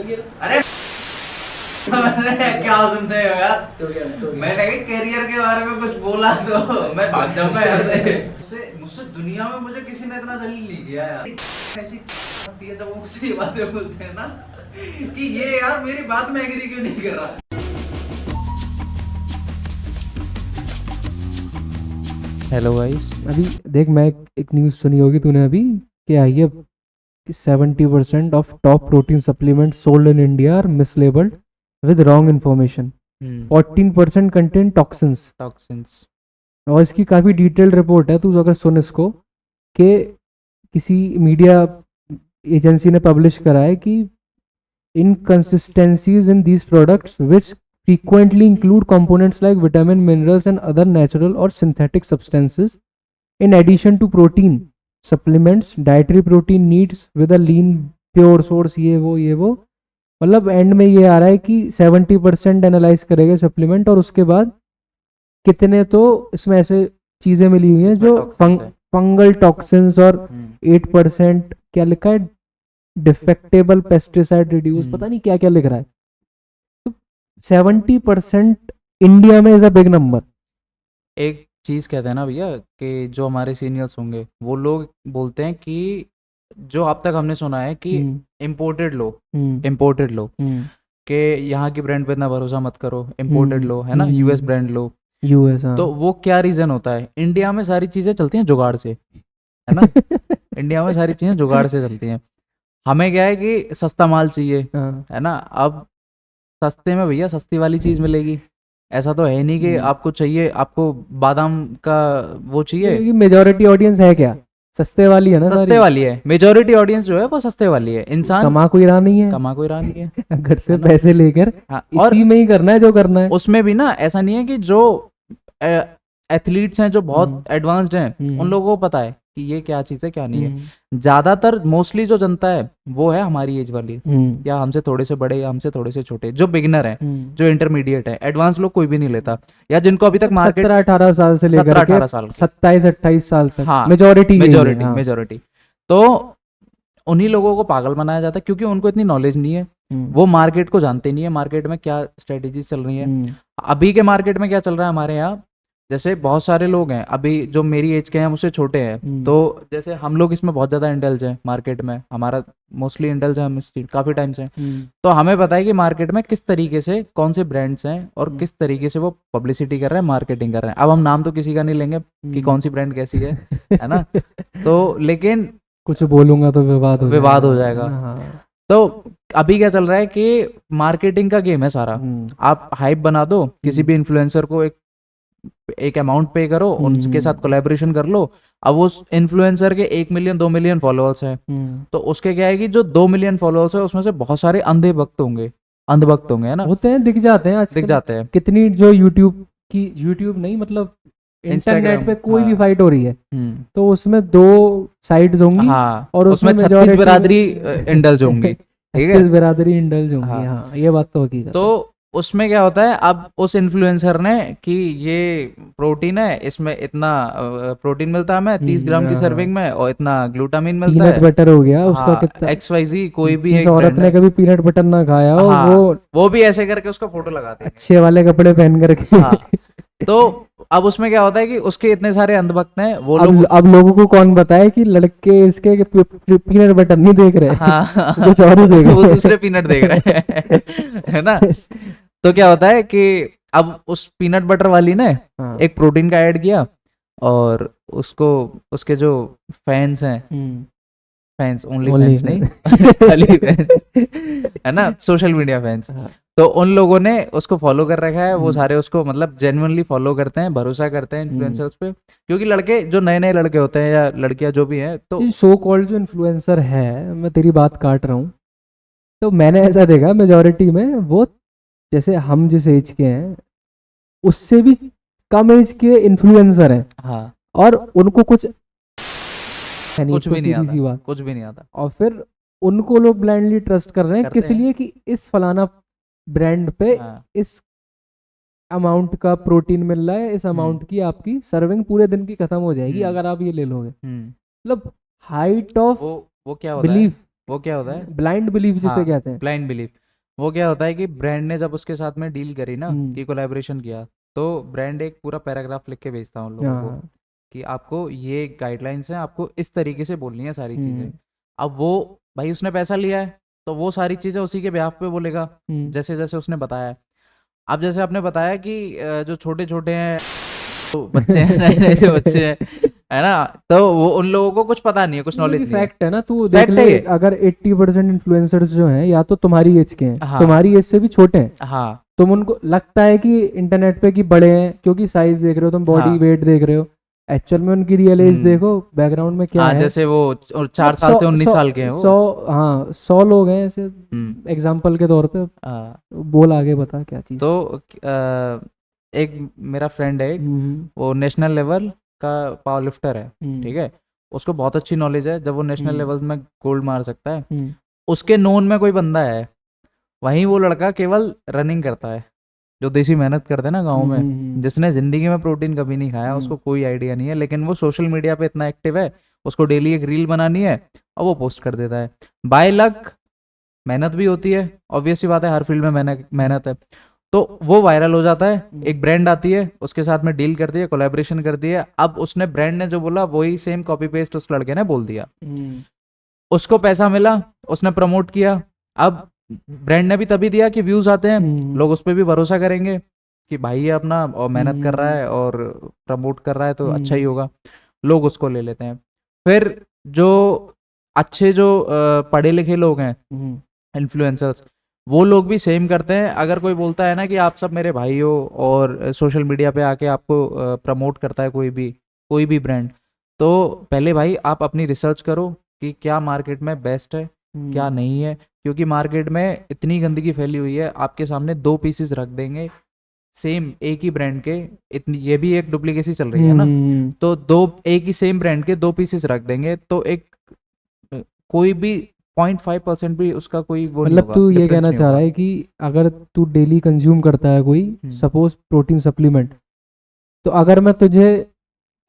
अरे क्या सुनते हो यार? मैंने करियर के बारे में कुछ बोला तो मैं भाग जाऊंगा यहाँ से। मुझसे दुनिया में मुझे किसी ने इतना जलील नहीं किया यार। ऐसी हंसती है जब वो मुझसे ये बातें बोलते हैं ना कि ये यार मेरी बात में एग्री क्यों नहीं कर रहा। Hello guys. अभी देख, मैं एक न्यूज़ सुनी होगी तूने अभी, क्या आई है कि 70% of top protein supplement sold in India are mislabelled with wrong information. 14% contain toxins. Toxins. और इसकी काफ़ी डिटेल्ड रिपोर्ट है, तू अगर सुन इसको, कि किसी मीडिया एजेंसी ने पब्लिश करा है कि inconsistencies in these products which frequently include components like vitamin, minerals and other natural or synthetic substances in addition to protein supplements, dietary protein needs with a lean pure source, ये वो मतलब and में ये आ रहा है कि 70% analyse करेंगे supplement और उसके बाद कितने तो इसमें ऐसे चीज़ें मिली हुई हैं जो फंगल टॉक्सिन्स और 8% क्या लिखा है डिफेक्टेबल पेस्टिसाइड रिड्यूस, पता नहीं क्या क्या लिख रहा है। तो 70% इंडिया में इज अ बिग नंबर। एक चीज़ कहते हैं ना भैया कि जो हमारे सीनियर्स होंगे वो लोग बोलते हैं कि जो अब तक हमने सुना है कि इम्पोर्टेड लो कि यहाँ की ब्रांड पे इतना भरोसा मत करो, इम्पोर्टेड लो है ना, यूएस ब्रांड लो, यूएस। तो वो क्या रीज़न होता है? इंडिया में सारी चीज़ें चलती हैं जुगाड़ से, है ना। इंडिया में सारी चीज़ें जुगाड़ से चलती हैं। हमें क्या है कि सस्ता माल चाहिए, है ना। अब सस्ते में भैया सस्ती वाली चीज़ मिलेगी, ऐसा तो है नहीं कि आपको चाहिए, आपको बादाम का वो चाहिए। मेजॉरिटी ऑडियंस है क्या सस्ते वाली है ना, सस्ते वाली है। मेजॉरिटी ऑडियंस जो है वो सस्ते वाली है। इंसान कमा कोई रहा नहीं है, घर से पैसे लेकर और इसी में ही करना है जो करना है। उसमें भी ना ऐसा नहीं है कि जो एथलीट्स हैं जो बहुत एडवांस्ड हैं उन लोगों को पता है कि ये क्या चीज़ है क्या नहीं है। ज़्यादातर मोस्टली जो जनता है वो है हमारी एज वाली, या हमसे थोड़े से बड़े या हमसे थोड़े से छोटे, जो बिगिनर हैं, जो इंटरमीडिएट है। एडवांस लोग कोई भी नहीं लेता, या जिनको अभी तक मार्केट 17-18 साल से लेकर 17-18 साल 27-28 साल तक। हाँ, मेजॉरिटी तो उन्हीं लोगों को पागल बनाया जाता है क्योंकि उनको इतनी नॉलेज नहीं है, वो मार्केट को जानते नहीं है, मार्केट में क्या स्ट्रेटेजी चल रही है। अभी के मार्केट में क्या चल रहा है हमारे यहाँ, जैसे बहुत सारे लोग हैं अभी जो मेरी एज के हैं, मुझसे छोटे हैं, तो जैसे हम लोग इसमें बहुत ज़्यादा इंडल्ज हैं मार्केट में, हमारा मोस्टली इंडल्ज है हम इस चीज काफ़ी टाइम से। तो हमें पता है कि मार्केट में किस तरीके से कौन से ब्रांड्स हैं और किस तरीके से वो पब्लिसिटी कर रहे हैं, मार्केटिंग कर रहे हैं। अब हम नाम तो किसी का नहीं लेंगे कि कौन सी ब्रांड कैसी है ना। तो लेकिन कुछ बोलूंगा तो विवाद हो जाएगा। तो अभी क्या चल रहा है कि मार्केटिंग का गेम है सारा। आप हाइप बना दो, किसी भी इन्फ्लुएंसर को एक अमाउंट पे करो, उनके साथ कोलैबोरेशन कर लो। अब उस इन्फ्लुएंसर के 1 मिलियन 2 मिलियन फॉलोअर्स हैं, तो उसके क्या है कि जो 2 मिलियन फॉलोअर्स है उसमें से बहुत सारे अंधभक्त होंगे, है ना, होते हैं, दिख जाते हैं, दिख जाते हैं। कितनी जो यूट्यूब नहीं, मतलब इंटरनेट पे कोई भी फाइट हो रही है तो उसमें 2 साइड्स होंगी, और उसमें 36 बिरादरी इंडल्ज होंगी, ठीक है, 36 बिरादरी इंडल्ज होंगी। हाँ, ये बात तो हकीकत है। तो उसमें क्या होता है, अब उस इन्फ्लुएंसर ने कि ये प्रोटीन है, इसमें इतना प्रोटीन मिलता है हमें 30 ग्राम की सर्विंग में, और इतना ग्लूटामिन मिलता है, पीनट बटर हो गया उसका कितना, XYZ कोई भी जिस औरत ने कभी पीनट बटर ना खाया हो वो भी ऐसे करके उसका फोटो लगाते हैं, अच्छे वाले कपड़े पहन करके। तो अब उसमें क्या होता है कि उसके इतने सारे अंधभक्त हैं, वो लोग अब लोगों को कौन बताए कि लड़के इसके पीनट बटर नहीं देख रहे, कुछ और ही देख रहे, वो दूसरे पीनट देख रहे हैं, है ना। तो क्या होता है कि अब उस पीनट बटर वाली ने एक प्रोटीन का ऐड किया, और उसको उसके जो फैंस हैं, फैंस ओनली फैंस नहीं खाली फैंस, है ना, सोशल मीडिया फैंस, तो उन लोगों ने उसको फॉलो कर रखा है। वो सारे उसको मतलब जेन्युइनली फॉलो करते हैं, भरोसा करते हैं इन्फ्लुएंसर्स पे, क्योंकि लड़के जो नए लड़के होते हैं या लड़कियां जो भी हैं, तो सो कॉल्ड जो इन्फ्लुएंसर है, मैं तेरी बात काट रहा हूँ, तो मैंने ऐसा देखा मेजॉरिटी में वो जैसे हम जिस एज के हैं उससे भी कम एज के इन्फ्लुएंसर हैं। हाँ, और उनको कुछ भी नहीं आता, और फिर उनको लोग ब्लाइंडली ट्रस्ट कर रहे हैं, किस लिए कि इस फलाना ब्रांड पे इस अमाउंट का प्रोटीन मिल रहा है, इस अमाउंट की आपकी सर्विंग पूरे दिन की खत्म हो जाएगी अगर आप ये ले लोगे। मतलब हाइट ऑफ वो क्या बिलीफ वो क्या होता है, ब्लाइंड बिलीफ जिसे हाँ कहते हैं। Blind belief. वो क्या होता है कि ब्रांड ने जब उसके साथ में डील करी ना, हम्म, कि कोलैबोरेशन किया, तो ब्रांड एक पूरा पैराग्राफ लिख के भेजता है उन लोगों को हाँ, कि आपको ये गाइडलाइंस हैं, आपको इस तरीके से बोलनी है सारी चीज़ें। हम्म, अब वो भाई उसने पैसा लिया है, तो वो सारी चीज़ें उसी के बेहाफ पे बोलेगा, हम्म, जैसे जैसे उसने बताया है। अब जैसे आपने बताया कि जो छोटे छोटे हैं, तो बच्चे हैं, नए नए जो बच्चे हैं, है ना, तो वो उन लोगों को कुछ पता नहीं है, कुछ क्योंकि नॉलेज नहीं है। फैक्ट है ना, तू देख फैक्ट है ले, ये। अगर 80% इन्फ्लुएंसर्स जो हैं या तो तुम्हारी एज के हैं, हाँ तुम्हारी एज से भी छोटे हैं, हाँ तुम उनको लगता है कि इंटरनेट पे कि बड़े हैं क्योंकि साइज देख रहे हो, तुम बॉडी हाँ। वेट देख रहे हो, एक्चुअल में उनकी रियल एज हम्म। देखो बैकग्राउंड में क्या हाँ है। जैसे वो 4 मतलब साल से 19 साल के हैं वो। 100, हाँ 100 लोग हैं ऐसे हम्म। एग्जाम्पल के तौर पे। हाँ, बोल आगे बता क्या चीज़। तो एक मेरा फ्रेंड है, हम्म, वो नेशनल लेवल का पावर लिफ्टर है, हम्म, ठीक है। उसको बहुत अच्छी नॉलेज है, जब वो नेशनल हम्म, लेवल में गोल्ड मार सकता है। हम्म, उसके नोन में कोई बंदा है, वहीं वो लड़का केवल रनिंग करता है, जो देसी मेहनत करते हैं ना गाँव में, हम्म, जिसने ज़िंदगी में प्रोटीन कभी नहीं खाया, उसको कोई आइडिया नहीं है, लेकिन वो सोशल मीडिया पे इतना एक्टिव है, उसको डेली एक रील बनानी है और वो पोस्ट कर देता है। बाय लक, मेहनत भी होती है, ऑब्वियस सी बात है, हर फील्ड में मेहनत मेहनत है, तो वो वायरल हो जाता है। एक ब्रांड आती है, उसके साथ में डील करती है, कोलैबोरेशन करती है। अब उसने, ब्रांड ने जो बोला वही सेम कॉपी पेस्ट उस लड़के ने बोल दिया, हम्म, उसको पैसा मिला, उसने प्रमोट किया। अब ब्रांड ने भी तभी दिया कि व्यूज आते हैं, हम्म, लोग उस पर भी भरोसा करेंगे कि भाई ये अपना और मेहनत कर रहा हम्म, है और प्रमोट कर रहा है, तो अच्छा ही हम्म, होगा, लोग उसको ले लेते हैं। फिर जो अच्छे, जो पढ़े लिखे लोग हैं, हम्म, इन्फ्लुएंसर्स, वो लोग भी सेम करते हैं। अगर कोई बोलता है ना कि आप सब मेरे भाई हो, और सोशल मीडिया पे आके आपको प्रमोट करता है कोई भी ब्रांड, तो पहले भाई आप अपनी रिसर्च करो कि क्या मार्केट में बेस्ट है, क्या हम्म, नहीं है। क्योंकि मार्केट में इतनी गंदगी फैली हुई है, आपके सामने दो पीसेस रख देंगे सेम एक ही ब्रांड के, इतनी, ये भी एक डुप्लीकेसी चल रही है ना, तो दो एक ही सेम ब्रांड के दो पीसेस रख देंगे, तो एक कोई भी 0.5% भी उसका कोई वो नहीं मतलब होगा, तू ये डिफरेंस कहना नहीं चाह रहा होगा। है कि अगर तू डेली कंज्यूम करता है कोई सपोज प्रोटीन सप्लीमेंट, तो अगर मैं तुझे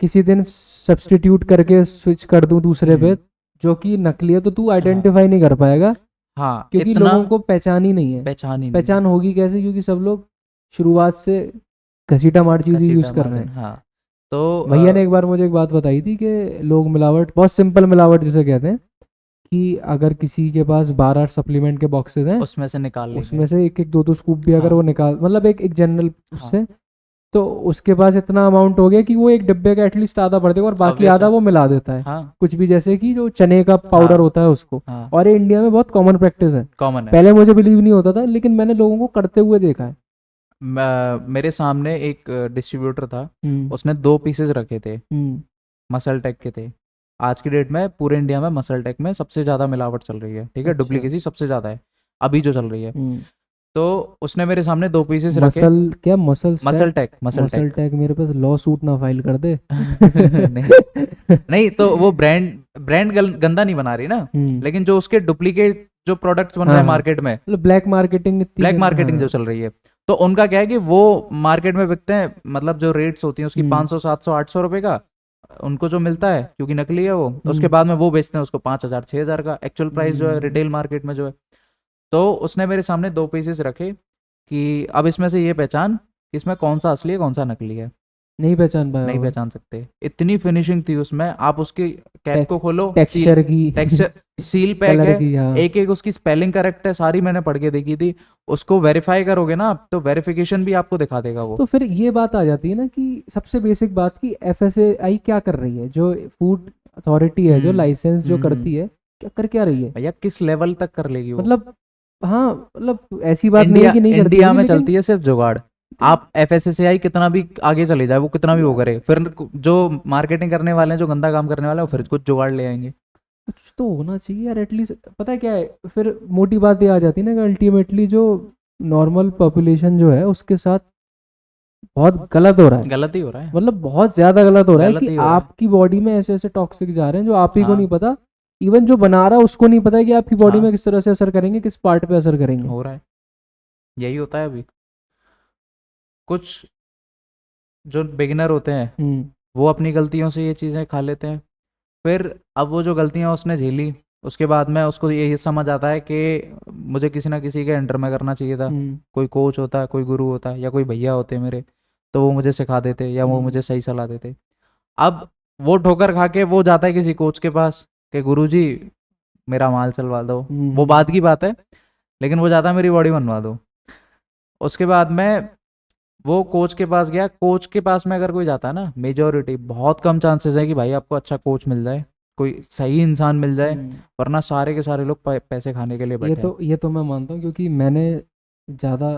किसी दिन सब्स्टिट्यूट करके स्विच कर दूं दूसरे पे हम्म। जो कि नकली है, तो तू हाँ आइडेंटिफाई नहीं कर पाएगा हाँ, क्योंकि इतना लोगों को पहचान ही नहीं है। पहचान ही नहीं है। पहचान होगी कैसे, क्योंकि सब लोग शुरुआत से घसीटा मार चीज़ यूज़ कसीटा कर रहे मार्जिन, हैं। हाँ। तो भैया ने एक बार मुझे एक बात बताई थी कि लोग मिलावट, बहुत सिंपल मिलावट जिसे कहते हैं, कि अगर किसी के पास 12 सप्लीमेंट के बॉक्सेस हैं, उसमें से निकाल लेंगे। उसमें से एक एक दो दो स्कूप भी अगर हाँ वो निकाल, मतलब एक एक जनरल हाँ, उससे, तो उसके पास इतना अमाउंट हो गया कि वो एक डिब्बे का एटलीस्ट आधा भर देगा और बाकी ऑब्वियस आधा है। वो मिला देता है हाँ कुछ भी, जैसे कि जो चने का हाँ पाउडर होता है उसको। हाँ, और ये इंडिया में बहुत कॉमन प्रैक्टिस है। कॉमन है। पहले मुझे बिलीव नहीं होता था, लेकिन मैंने लोगों को करते हुए देखा है। मेरे सामने एक डिस्ट्रीब्यूटर था, हम्म, उसने दो पीसेस रखे थे, हम्म, मसल टेक के थे। आज की डेट में पूरे इंडिया में मसल टेक में सबसे ज़्यादा मिलावट चल रही है, ठीक है, अच्छा, डुप्लीकेसी सबसे ज़्यादा है अभी जो चल रही है। हम्म, तो उसने मेरे सामने दो पीसेस रखे। मसल क्या, muscle muscle set, take, muscle muscle take. Tag मेरे पास लॉ सूट ना फाइल कर दे। नहीं नहीं, तो वो ब्रांड ब्रांड गंदा नहीं बना रही ना, हम्म, लेकिन जो उसके डुप्लीकेट जो प्रोडक्ट्स बन रहे हाँ हैं हाँ, मार्केट में, मतलब ब्लैक मार्केटिंग इतनी ब्लैक मार्केटिंग जो हाँ। चल रही है, तो उनका क्या है कि वो मार्केट में बिकते हैं, मतलब जो रेट्स होती हैं उसकी हम्म, 500 700 800 रुपए का, उनको जो मिलता है क्योंकि नकली है वो, उसके हम्म, बाद में वो बेचते हैं उसको 5,000 6,000 का एक्चुअल प्राइस जो है हम्म, रिटेल मार्केट में जो है। तो उसने मेरे सामने दो पीसेस रखे कि अब इसमें से ये पहचान कि इसमें कौन सा असली है कौन सा नकली है। नहीं पहचान पाया नहीं होगा। पहचान सकते, इतनी फिनिशिंग थी उसमें। आप उसकी कैप को खोलो, सील, टेक्सचर की टेक्सचर, सील पैक कलर है, की, हाँ। एक एक उसकी स्पेलिंग करेक्ट है, सारी मैंने पढ़ के देखी थी। उसको वेरीफाई करोगे ना आप, तो वेरिफिकेशन भी आपको दिखा देगा वो। तो फिर ये बात आ जाती है ना कि सबसे बेसिक बात की एफएसएआई क्या कर रही है, जो फूड अथॉरिटी है, जो लाइसेंस जो हम्म। करती है, क्या कर क्या रही है। भैया किस लेवल तक कर लेगी वो। मतलब हाँ, मतलब ऐसी बात नहीं है इंडिया कि नहीं करती इंडिया होगी, में लेकिन चलती है सिर्फ जुगाड़। आप एफएसएसएआई कितना भी आगे चले जाए, वो कितना भी वो यार करे, फिर जो मार्केटिंग करने वाले हैं, जो गंदा काम करने वाले हैं, वो फिर कुछ जुगाड़ ले आएंगे। कुछ तो होना चाहिए यार एटलीस्ट। पता है क्या है, फिर मोटी बात ये आ जाती है ना कि अल्टीमेटली जो नॉर्मल पॉपुलेशन जो है उसके साथ बहुत गलत हो रहा है। गलत ही हो रहा है, मतलब बहुत ज्यादा गलत हो रहा है गलत कि ही हो रहा है। आपकी बॉडी में ऐसे ऐसे टॉक्सिक जा रहे हैं जो आप ही को नहीं हाँ पता। इवन जो बना रहा है उसको नहीं पता है कि आपकी बॉडी हाँ, में किस तरह से असर करेंगे, किस पार्ट पे असर करेंगे। हो रहा है, यही होता है अभी। कुछ जो बिगिनर होते हैं, हम्म, वो अपनी गलतियों से ये चीज़ें खा लेते हैं, फिर अब वो जो गलतियाँ उसने झेली, उसके बाद में उसको यही समझ आता है कि मुझे किसी ना किसी के अंडर में करना चाहिए था। कोई कोच होता है, कोई गुरु होता है, या कोई भैया होते मेरे, तो वो मुझे सिखा देते या वो मुझे सही सलाह देते। अब वो ठोकर खा के वो जाता है किसी कोच के पास कि गुरुजी मेरा माल चलवा दो, वो बात की बात है, लेकिन वो जाता है मेरी बॉडी बनवा दो। उसके बाद में वो कोच के पास गया। कोच के पास में अगर कोई जाता है ना, मेजोरिटी बहुत कम चांसेस है कि भाई आपको अच्छा कोच मिल जाए, कोई सही इंसान मिल जाए, वरना सारे के सारे लोग पैसे खाने के लिए बैठे हैं। ये तो मैं मानता हूँ, क्योंकि मैंने ज़्यादा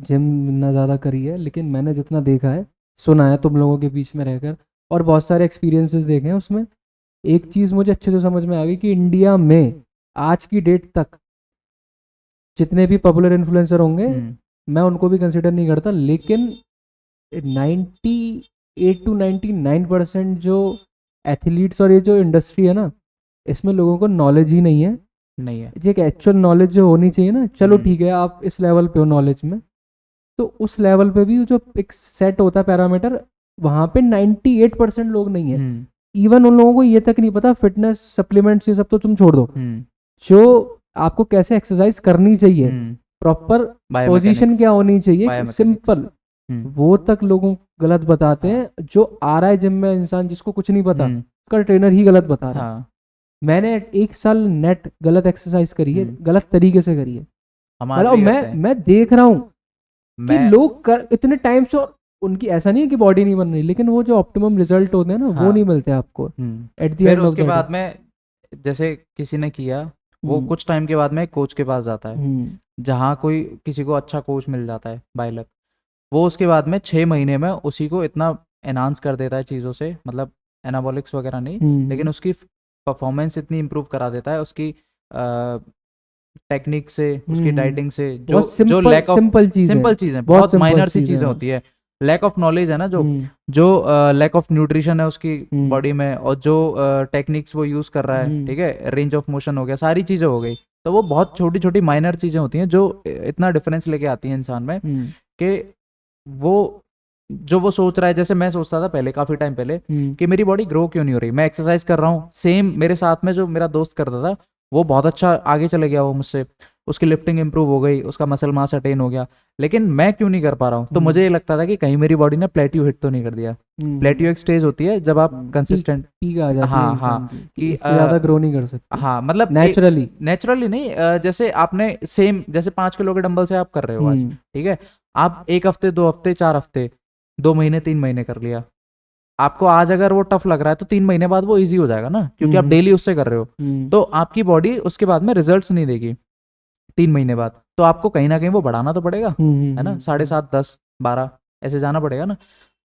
जिम ना ज़्यादा करी है, लेकिन मैंने जितना देखा है, सुना है तुम लोगों के बीच में रहकर, और बहुत सारे एक्सपीरियंसेस देखे हैं, उसमें एक चीज़ मुझे अच्छे से समझ में आ गई कि इंडिया में आज की डेट तक जितने भी पॉपुलर इन्फ्लुएंसर होंगे, मैं उनको भी कंसिडर नहीं करता, लेकिन 98 to 99% जो एथलीट्स और ये जो इंडस्ट्री है ना, इसमें लोगों को नॉलेज ही नहीं है। ये एक एक्चुअल नॉलेज जो होनी चाहिए ना, चलो ठीक है आप इस लेवल पे हो नॉलेज में, तो उस लेवल पे भी जो एक सेट होता है पैरामीटर, वहाँ पे 98% लोग नहीं है। इवन उन लोगों को ये तक नहीं पता, फिटनेस सप्लीमेंट्स ये सब तो तुम छोड़ दो, जो आपको कैसे एक्सरसाइज करनी चाहिए, प्रॉपर पोजीशन क्या होनी चाहिए, सिंपल, वो तक लोगों को गलत बताते हैं। जो आ रहा है जिम में इंसान, जिसको कुछ नहीं पता, उसका ट्रेनर ही गलत बता रहा है। मैंने 1 साल नेट गलत एक्सरसाइज करी है, गलत तरीके से करी है, मतलब मैं देख रहा हूँ कि लोग इतने टाइम से, उनकी ऐसा नहीं है कि बॉडी नहीं बन रही, लेकिन वो जो ऑप्टिमम रिजल्ट होते हैं ना, वो नहीं मिलते आपको एट द एंड। उसके बाद में जैसे किसी ने किया, वो कुछ टाइम के बाद में कोच के पास जाता है, जहाँ कोई किसी को अच्छा कोच मिल जाता है बाय लक, वो उसके बाद में 6 महीने में उसी को इतना एनहांस कर देता है चीज़ों से, मतलब एनाबॉलिक्स वगैरह नहीं, लेकिन उसकी परफॉर्मेंस इतनी इम्प्रूव करा देता है, उसकी टेक्निक से, उसकी डाइटिंग से, जो लैक ऑफ सिंपल चीज़ें, बहुत माइनर सी चीज़ें होती है, लैक ऑफ नॉलेज है ना, जो लैक ऑफ न्यूट्रिशन है उसकी बॉडी में, और जो टेक्निक्स वो यूज़ कर रहा है, ठीक है, रेंज ऑफ मोशन हो गया, सारी चीज़ें हो गई, तो वो बहुत छोटी छोटी माइनर चीज़ें होती हैं जो इतना डिफरेंस लेके आती हैं इंसान में, कि वो सोच रहा है, जैसे मैं सोचता था पहले, काफ़ी टाइम पहले, कि मेरी बॉडी ग्रो क्यों नहीं हो रही, मैं एक्सरसाइज कर रहा हूँ, सेम मेरे साथ में जो मेरा दोस्त करता था, वो बहुत अच्छा आगे चले गया, वो मुझसे, उसकी लिफ्टिंग इंप्रूव हो गई, उसका मसल मास अटेन हो गया, लेकिन मैं क्यों नहीं कर पा रहा हूँ। तो मुझे ये लगता था कि कहीं मेरी बॉडी ने प्लेट्यू हिट तो नहीं कर दिया। प्लेट्यू एक स्टेज होती है जब आप कंसिस्टेंट पीक आ जाती है, हाँ कि इससे ज्यादा ग्रो नहीं कर सकते, हाँ, मतलब नेचुरली नहीं, जैसे आपने सेम जैसे 5 किलो के डंबल से आप कर रहे हो आज, ठीक है, आप 1 हफ्ते 2 हफ्ते 4 हफ्ते 2 महीने 3 महीने कर लिया, आपको आज अगर वो टफ लग रहा है तो 3 महीने बाद वो इजी हो जाएगा ना, क्योंकि आप डेली उससे कर रहे हो, तो आपकी बॉडी उसके बाद में रिजल्ट्स नहीं देगी 3 महीने बाद, तो आपको कहीं ना कहीं वो बढ़ाना तो पड़ेगा, है ना, 7.5 10 12 ऐसे जाना पड़ेगा ना।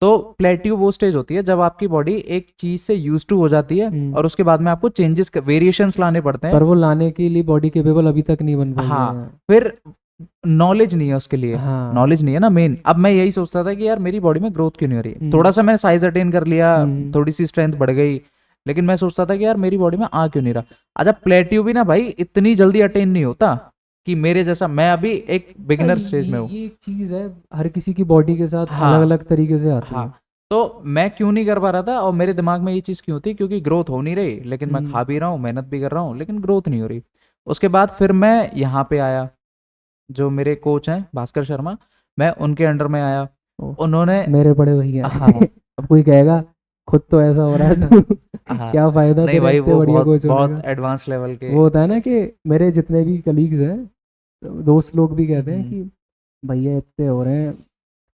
तो प्लेट्यू वो स्टेज होती है जब आपकी बॉडी एक चीज से यूज टू हो जाती है, और उसके बाद में आपको चेंजेस वेरिएशंस लाने पड़ते हैं, पर वो लाने के लिए बॉडी केपेबल अभी तक नहीं बन पाई है। हाँ, फिर नॉलेज नहीं है उसके लिए, नॉलेज नहीं है ना मेन। अब मैं यही सोचता था कि यार मेरी बॉडी में ग्रोथ क्यों नहीं हो रही, थोड़ा सा मैंने साइज अटेन कर लिया, थोड़ी सी स्ट्रेंथ बढ़ गई, लेकिन मैं सोचता था कि यार मेरी बॉडी में आ क्यों नहीं रहा। अच्छा, प्लेट्यू भी ना भाई इतनी जल्दी अटेन नहीं होता कि मेरे जैसा, मैं अभी एक बिगिनर स्टेज में हूँ। ये एक चीज है, हर किसी की बॉडी के साथ अलग अलग तरीके से आती है। तो मैं क्यों नहीं कर पा रहा था, और मेरे दिमाग में ये चीज़ क्यों थी, क्योंकि ग्रोथ हो नहीं रही, लेकिन मैं खा भी रहा हूँ, मेहनत भी कर रहा हूँ, लेकिन ग्रोथ नहीं हो रही। उसके बाद फिर मैं यहाँ पे आया, जो मेरे कोच हैं भास्कर शर्मा, मैं उनके अंडर में आया, उन्होंने मेरे बड़े भैया। अब कोई कहेगा खुद तो ऐसा हो रहा है तो क्या फायदा। नहीं भाई, वो बहुत एडवांस लेवल के वो होता है ना, कि मेरे जितने भी कलीग्स हैं, दोस्त लोग भी कहते हैं कि भैया इतने हो रहे हैं,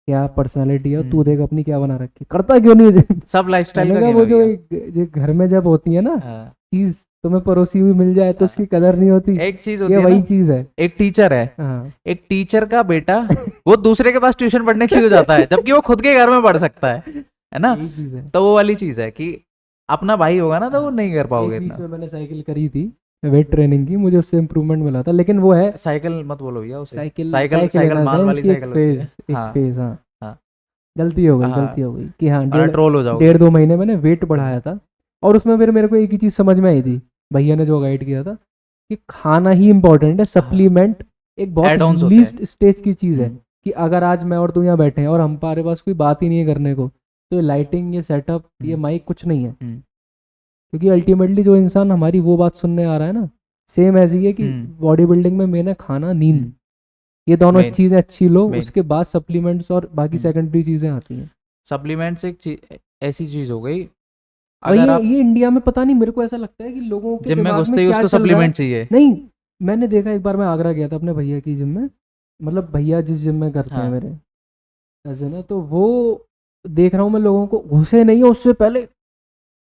क्या पर्सनालिटी है, तू देख अपनी क्या बना रखी, करता क्यों नहीं है सब लाइफस्टाइल का। वो जो घर में जब होती है ना चीज, तुम्हें परोसी हुई मिल जाए तो उसकी कदर नहीं होती, एक चीज होती है, वही चीज है। एक टीचर है, एक टीचर का बेटा वो दूसरे के पास ट्यूशन पढ़ने क्यों जाता है, जबकि वो खुद के घर में पढ़ सकता है ना। तो वो वाली चीज है कि अपना भाई होगा ना तो वो नहीं कर पाओगे इतना। बीच में मैंने साइकिल करी थी, वेट ट्रेनिंग की, मुझे उससे इम्प्रूवमेंट मिला था, लेकिन वो है साइकिल मत बोलो भैया उसे, साइकिल माल वाली साइकिल फेज। हाँ, गलती हो गई कि हाँ, ट्रोल हो जाओगे। 1.5-2 महीने मैंने वेट बढ़ाया था, और उसमें फिर मेरे को एक ही चीज समझ में आई थी, भैया ने जो गाइड किया था, कि खाना ही इम्पोर्टेंट है, सप्लीमेंट एक बहुत लीस्ट स्टेज की चीज है, कि अगर आज मैं और तू यहाँ बैठे हैं और हमारे पास कोई बात ही नहीं है करने को, तो लाइटिंग, ये सेटअप, ये माइक कुछ नहीं है, क्योंकि अल्टीमेटली जो इंसान हमारी वो बात सुनने आ रहा है ना, सेम ऐसी है कि बॉडी बिल्डिंग में मेन है खाना, नींद, ये दोनों Main, चीज़ें अच्छी लो, main. उसके बाद सप्लीमेंट्स और बाकी सेकेंडरी चीज़ें आती हैं। सप्लीमेंट्स एक चीज ऐसी चीज हो गई, और अगर आप ये इंडिया में पता नहीं, मेरे को ऐसा लगता है कि लोगों के जिम में दिमाग घुसते में ही क्या उसको चल रहा है। सप्लीमेंट चाहिए। नहीं, मैंने देखा एक बार, मैं आगरा गया था अपने भैया की जिम में, मतलब भैया जिस जिम में करते हैं हाँ मेरे ऐसे ना, तो वो देख रहा हूँ मैं लोगों को, घुसे नहीं है उससे पहले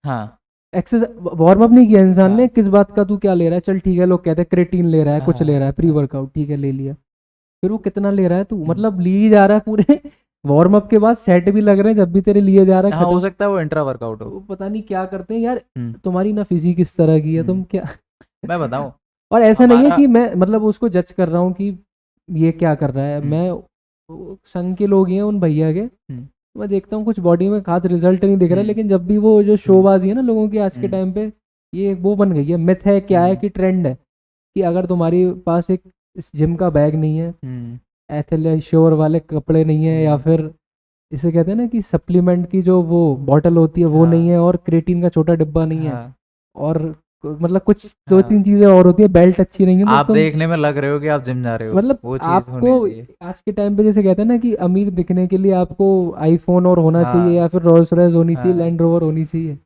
हाँ एक्सरसाइज वार्म अप नहीं किया इंसान ने, हाँ किस बात का तू क्या ले रहा है, चल ठीक है, लोग कहते हैं क्रेटीन ले रहा है, कुछ ले रहा है, प्री हाँ वर्कआउट, ठीक है ले लिया, फिर वो कितना ले रहा है तू, हम्म। मतलब लिए जा रहा है पूरे वार्म अप के बाद सेट भी लग रहे हैं जब भी तेरे लिए जा रहा है हाँ, हो खत्म। सकता है वो इंट्रा वर्कआउट हो। वो पता नहीं क्या करते हैं यार, हम्म, तुम्हारी ना फिजिक इस तरह की है, तुम हम्म, क्या मैं बताऊं, और ऐसा नहीं है हमारा कि मैं मतलब उसको जज कर रहा हूँ कि ये क्या कर रहा है, हम्म, मैं वो संघ के लोग ही हैं उन भैया के, हम्म, मैं देखता हूँ कुछ बॉडी में खास रिजल्ट नहीं दिख रहा है, हम्म, लेकिन जब भी वो जो शोबाजी है ना लोगों की आज के हम्म, टाइम पे, ये एक वो बन गई है, मिथ है, क्या है कि ट्रेंड है, कि अगर तुम्हारे पास एक जिम का बैग नहीं है, हम्म, एथले श्योर वाले कपड़े नहीं है, या फिर इसे कहते हैं ना कि सप्लीमेंट की जो वो बॉटल होती है वो नहीं हाँ है, और क्रेटीन का छोटा डिब्बा नहीं है, हाँ और मतलब कुछ दो हाँ, तीन चीजें और होती है, बेल्ट अच्छी नहीं है, आप तुम देखने में लग रहे हो कि आप जिम जा रहे हो, मतलब वो चीज आपको होनी चाहिए। आज के टाइम पे जैसे कहते हैं ना कि अमीर दिखने के लिए आपको आईफोन और होना चाहिए, हाँ या फिर रोल्स रॉयस होनी चाहिए, हाँ लैंड रोवर होनी चाहिए,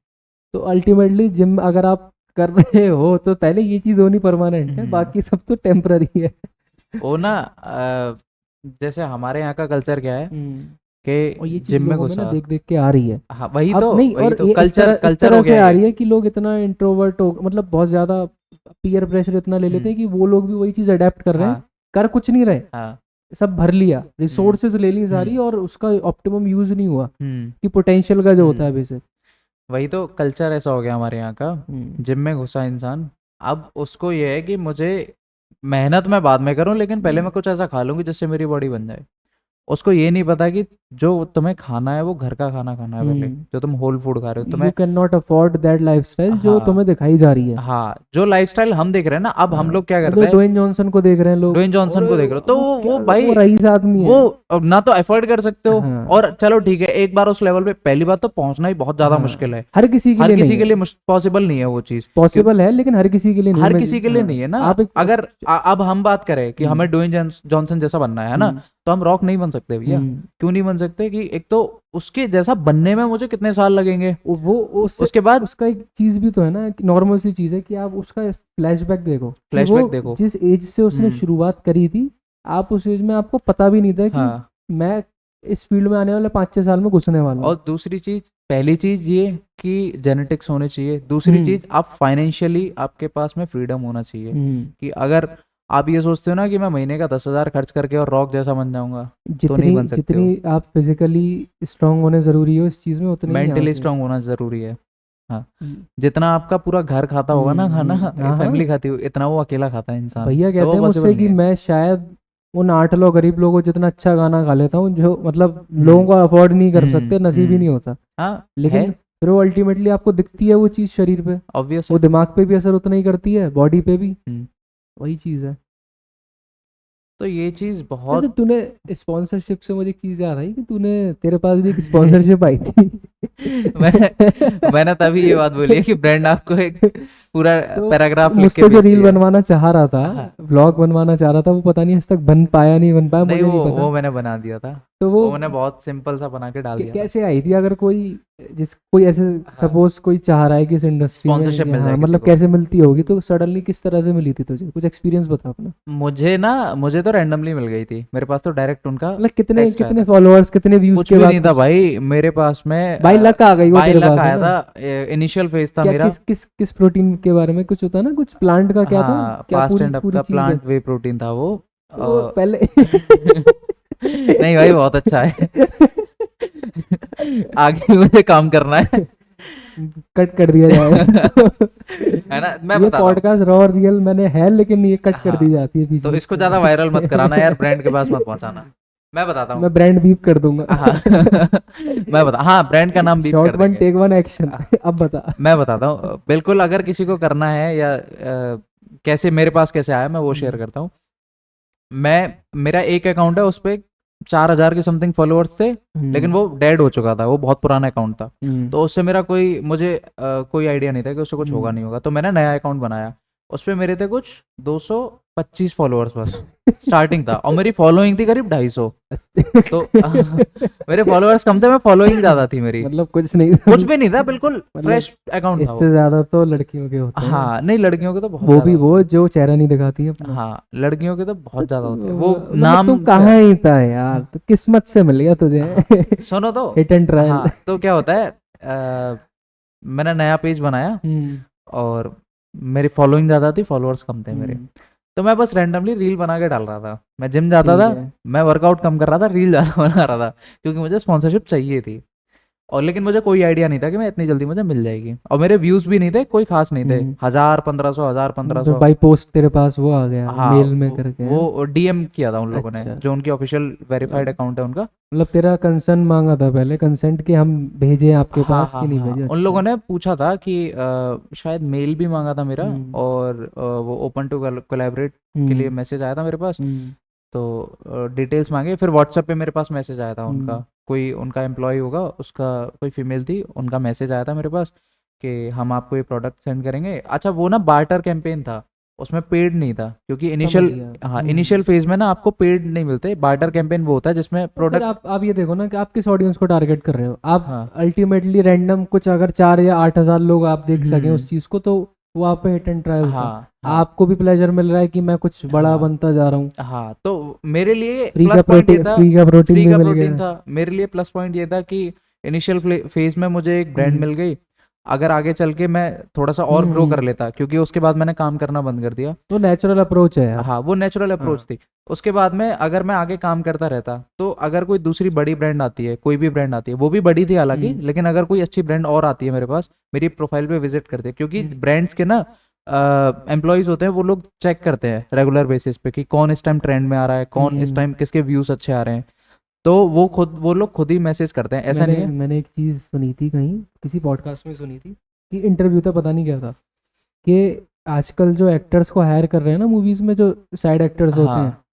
तो अल्टीमेटली जिम अगर आप कर रहे हो तो पहले ये चीज़ होनी परमानेंट है, बाकी सब तो टेम्पररी है। वो ना जैसे हमारे यहाँ का कल्चर क्या है और ये कि चीज़ जिम में लोगों में ना घुसा, देख देख के आ रही है हाँ अब, नहीं, वही और तो ये कल्चर इस कल्चर तरह हो से गया आ है रही है कि लोग इतना इंट्रोवर्ट हो, मतलब बहुत ज़्यादा पीयर प्रेशर इतना ले लेते हैं कि वो लोग भी वही चीज़ अडेप्ट कर रहे हैं, हाँ कर कुछ नहीं रहे, हाँ सब भर लिया, हम्म रिसोर्सेज ले ली सारी, हम्म और उसका ऑप्टिमम यूज नहीं हुआ हम्म कि पोटेंशियल का जो होता है हम्म, बेसिक। वही तो कल्चर ऐसा हो गया हमारे यहाँ का। जिम में घुसा इंसान, अब उसको ये है कि मुझे मेहनत मैं बाद में करूं, लेकिन पहले मैं कुछ ऐसा खा लूंगी जिससे मेरी बॉडी बन जाए। उसको ये नहीं पता कि जो तुम्हें खाना है वो घर का खाना खाना है, पहले जो तुम होल फूड खा रहे हो यू तुम्हें। Can not afford that lifestyle जो हाँ तुम्हें दिखाई जा रही है। हाँ, जो लाइफस्टाइल हम देख रहे हैं ना, अब हम लोग क्या वो करते तो हैं, ड्वेन जॉनसन को देख रहे हैं लोग, ड्वेन जॉनसन अरे को देख रहे हो तो वो क्या, वो भाई वो रईस आदमी वो है। अब ना तो अफोर्ड कर सकते हो, हाँ और चलो ठीक है एक बार उस लेवल पे पहली बात तो पहुंचना ही बहुत ज्यादा मुश्किल हाँ, है। हर किसी के हर लिए नहीं किसी के है, लिए पॉसिबल नहीं है वो चीज, पॉसिबल है लेकिन हर किसी के लिए नहीं है। हर मैं किसी के लिए नहीं है ना। आप एक अगर अब हम बात करें कि हमें ड्वेन जॉनसन जैसा बनना है ना, तो हम रॉक नहीं बन सकते भैया। क्यों नहीं बन सकते कि एक तो उसके जैसा बनने में मुझे कितने साल लगेंगे, वो उसके बाद उसका एक चीज भी तो है ना, कि नॉर्मल सी चीज है कि आप उसका फ्लैशबैक देखो, कि फ्लैशबैक वो देखो। जिस एज से उसने शुरुआत करी थी, आप उस एज में आपको पता भी नहीं था कि हाँ, मैं इस फील्ड में आने वाले 5-6 साल में घुसने वाला हूँ। और दूसरी चीज, पहली चीज ये कि जेनेटिक्स होने चाहिए, दूसरी चीज आप फाइनेंशियली आपके पास में फ्रीडम होना चाहिए, कि अगर आप ये सोचते हो ना कि मैं महीने का 10,000 खर्च करके और रॉक जैसा बन जाऊंगा, तो नहीं जितनी बन सकते हो। जितनी आप फिजिकली स्ट्रांग होने जरूरी हो इस चीज में, उतनी ही यहाँ मेंटली से। स्ट्रांग होना जरूरी है। हाँ, हम्म, जितना आपका पूरा घर खाता होगा ना खाना, हाँ फैमिली हाँ, खाती हो, इतना वो अकेला खाता है इंसान, भैया तो कहते वो हैं पॉसिबल मुझसे नहीं कि है। मैं शायद उन 8 लोग गरीब लोगों जितना अच्छा गाना गा लेता हूँ, जो मतलब लोगों हम्म को अफोर्ड नहीं कर सकते, नसीब ही नहीं होता, हाँ है, लेकिन फिर वो अल्टीमेटली आपको दिखती है वो चीज़ शरीर पे, ऑब्वियस वो है। दिमाग पे भी असर उतना ही करती है, बॉडी पे भी हम्म, वही चीज़ है। तो ये चीज अच्छा, बहुत तूने स्पॉन्सरशिप से मुझे एक चीज़ याद आई कि तेरे पास भी एक स्पॉन्सरशिप आई थी। मैंने तभी ये बात बोली है कि ब्रांड आपको एक पूरा तो पैराग्राफ लिख के मुझसे जो भेज रील दिया है। बनवाना चाह रहा था, हाँ, व्लॉग बनवाना चाह रहा था, वो पता नहीं आज तक बन पाया नहीं बन पाया, नहीं मुझे नहीं वो पता। मैंने बना दिया था, तो वो मैंने बहुत सिंपल सा बना के डाल दिया था। कैसे आई थी, अगर कोई कोई ऐसे हाँ, सपोज कोई चाह रहा है कि इस इंडस्ट्री में, स्पॉन्सरशिप मिल हाँ जाए किसी मतलब को। कैसे मिलती होगी, तो सडनली किस तरह से मिली थी तुझे, कुछ एक्सपीरियंस बता अपना। मुझे तो रैंडमली मिल गई थी, मेरे पास तो डायरेक्ट उनका मतलब कितने टेक्स्ट आया कितने था। फॉलोअर्स, कितने व्यूज कुछ के भी बाद नहीं था भाई मेरे पास में, भाई लक आ गई वो 22 तेरे लाख पास, है आया ना। था, इनिशियल फेज था क्या मेरा। किस प्रोटीन के बारे में कुछ होता है ना, कुछ प्लांट का क्या था, हाँ, क्या फास्ट पूरी एंड अप पूरी का चीज प्लांट वे प्रोटीन था वो। वो पहले नहीं भाई बहुत अच्छा है। आगे मुझे काम करना है। कट कर दिया जाएगा। है ना, मैं ये बताता हूँ। पॉडकास्ट रॉ और रियल मैंने है, लेकिन ये कट कर हाँ, दी जाती है बीच तो में। इसको ज्यादा वायरल मत कराना यार, ब्रांड के पास मत पहुंचाना। मैं बताता हूँ। मैं ब्रांड बीप कर दूंगा। हाँ हाँ, ब्रांड का नाम बीप शॉर्ट कर वन देंगे। Take one action. अब बता। मैं बताता हूँ, बिल्कुल अगर किसी को करना है या कैसे मेरे पास कैसे आया मैं वो शेयर करता हूँ। मेरा एक अकाउंट है, उस पर 4,000 के समथिंग फॉलोअर्स थे, लेकिन वो डेड हो चुका था, वो बहुत पुराना अकाउंट था। तो उससे मेरा मुझे कोई आइडिया नहीं था कि उससे कुछ होगा नहीं होगा, तो मैंने नया अकाउंट बनाया। उस पे मेरे थे कुछ 225 फॉलोअर्स बस, स्टार्टिंग था, और मेरी फॉलोइंग थी करीब 250। तो मेरे फॉलोअर्स कम थे, मैं फॉलोइंग ज्यादा थी मेरी। मतलब कुछ नहीं था, कुछ भी नहीं था, बिल्कुल फ्रेश अकाउंट था वो। इससे ज्यादा तो लड़कियों के होते हैं। हाँ नहीं, लड़कियों के तो बहुत वो ज्यादा भी होते वो हैं। जो चेहरा नहीं दिखाती है अपना। हाँ, लड़कियों के तो बहुत ज्यादा होते हैं, वो मतलब नाम तू से- कहाँ ही था यार, तो किस्मत से मिल गया तुझे। हाँ, सुनो तो। Hit and trial. हाँ, तो क्या होता है, मैंने नया पेज बनाया, और मेरी फॉलोइंग ज़्यादा थी, फॉलोअर्स कम थे मेरे। तो मैं बस रैंडमली रील बना के डाल रहा था। मैं जिम जाता था, मैं वर्कआउट कम कर रहा था, रील ज़्यादा बना रहा था, क्योंकि मुझे स्पॉन्सरशिप चाहिए थी। और लेकिन मुझे कोई आइडिया नहीं था कि मैं इतनी जल्दी मुझे मिल जाएगी, और मेरे व्यूज़ भी नहीं थे, कोई खास नहीं थे, 1000 1500, 1000 1500। बाई पोस्ट तेरे पास वो आ गया हाँ, मेल में करके। वो डीएम किया था उन लोगों ने, अच्छा। जो उनकी ऑफिशियल वेरीफाइड अकाउंट है उनका। मतलब तेरा कंसर्न मांगा था पहले, कंसेंट कि हम भेजें आपके हाँ पास हाँ कि नहीं हाँ, भेजे। उन अच्छा। लोगों ने पूछा था कि शायद मेल भी मांगा था मेरा, हम्म, और वो ओपन टू कोलैबोरेट के लिए मैसेज आया था मेरे पास। हम्म, तो डिटेल्स मांगे, फिर व्हाट्सएप पे मेरे पास मैसेज आया था उनका, हम्म, कोई उनका एम्प्लॉय होगा उसका, कोई फीमेल थी, उनका मैसेज आया था मेरे पास कि हम आपको ये प्रोडक्ट सेंड करेंगे। अच्छा, वो ना बार्टर कैंपेन था, उसमें पेड नहीं था, क्योंकि समझ इनिशियल, गया। हाँ, इनिशियल फेज में ना आपको पेड नहीं मिलते। बार्टर कैंपेन वो होता है जिसमें तो फिर प्रोडक्ट, आप ये देखो ना कि आप किस ऑडियंस को टारगेट कर रहे हो। आप हाँ, अल्टीमेटली रैंडम कुछ अगर 4 या 8 हज़ार लोग आप देख सकें उस हम्म, चीज़ को, तो वो आप पे हिट एंड ट्रायल था। हाँ हाँ आपको भी प्लेजर मिल रहा है कि मैं कुछ बड़ा हाँ बनता जा रहा हूँ। हाँ, तो मेरे लिए फ्री प्लस का पॉइंट ये प्रोटीन, था, फ्री का प्रोटीन फ्री भी का मिल प्रोटीन गया। था मेरे लिए। प्लस पॉइंट ये था कि इनिशियल फेज में मुझे एक ब्रांड मिल गई। अगर आगे चल के मैं थोड़ा सा और ग्रो कर लेता, क्योंकि उसके बाद मैंने काम करना बंद कर दिया। तो नेचुरल अप्रोच है यार। हाँ, वो नेचुरल अप्रोच हाँ। थी। उसके बाद में अगर मैं आगे काम करता रहता, तो अगर कोई दूसरी बड़ी ब्रांड आती है, कोई भी ब्रांड आती है, वो भी बड़ी थी हालांकि, लेकिन अगर कोई अच्छी ब्रांड और आती है मेरे पास, मेरी प्रोफाइल पे विजिट करती है, क्योंकि ब्रांड्स के ना एम्प्लॉयज़ होते हैं, वो लोग चेक करते हैं रेगुलर बेसिस पे कि कौन इस टाइम ट्रेंड में आ रहा है, कौन इस टाइम किसके व्यूज़ अच्छे आ रहे हैं। तो वो लोग खुद ही मैसेज करते हैं, ऐसा नहीं है। मैंने एक चीज़ सुनी थी कहीं, किसी पॉडकास्ट में सुनी थी, कि इंटरव्यू था, पता नहीं क्या था, कि आजकल जो एक्टर्स को हायर कर रहे हैं ना मूवीज़ में, जो साइड एक्टर्स होते हैं, हाँ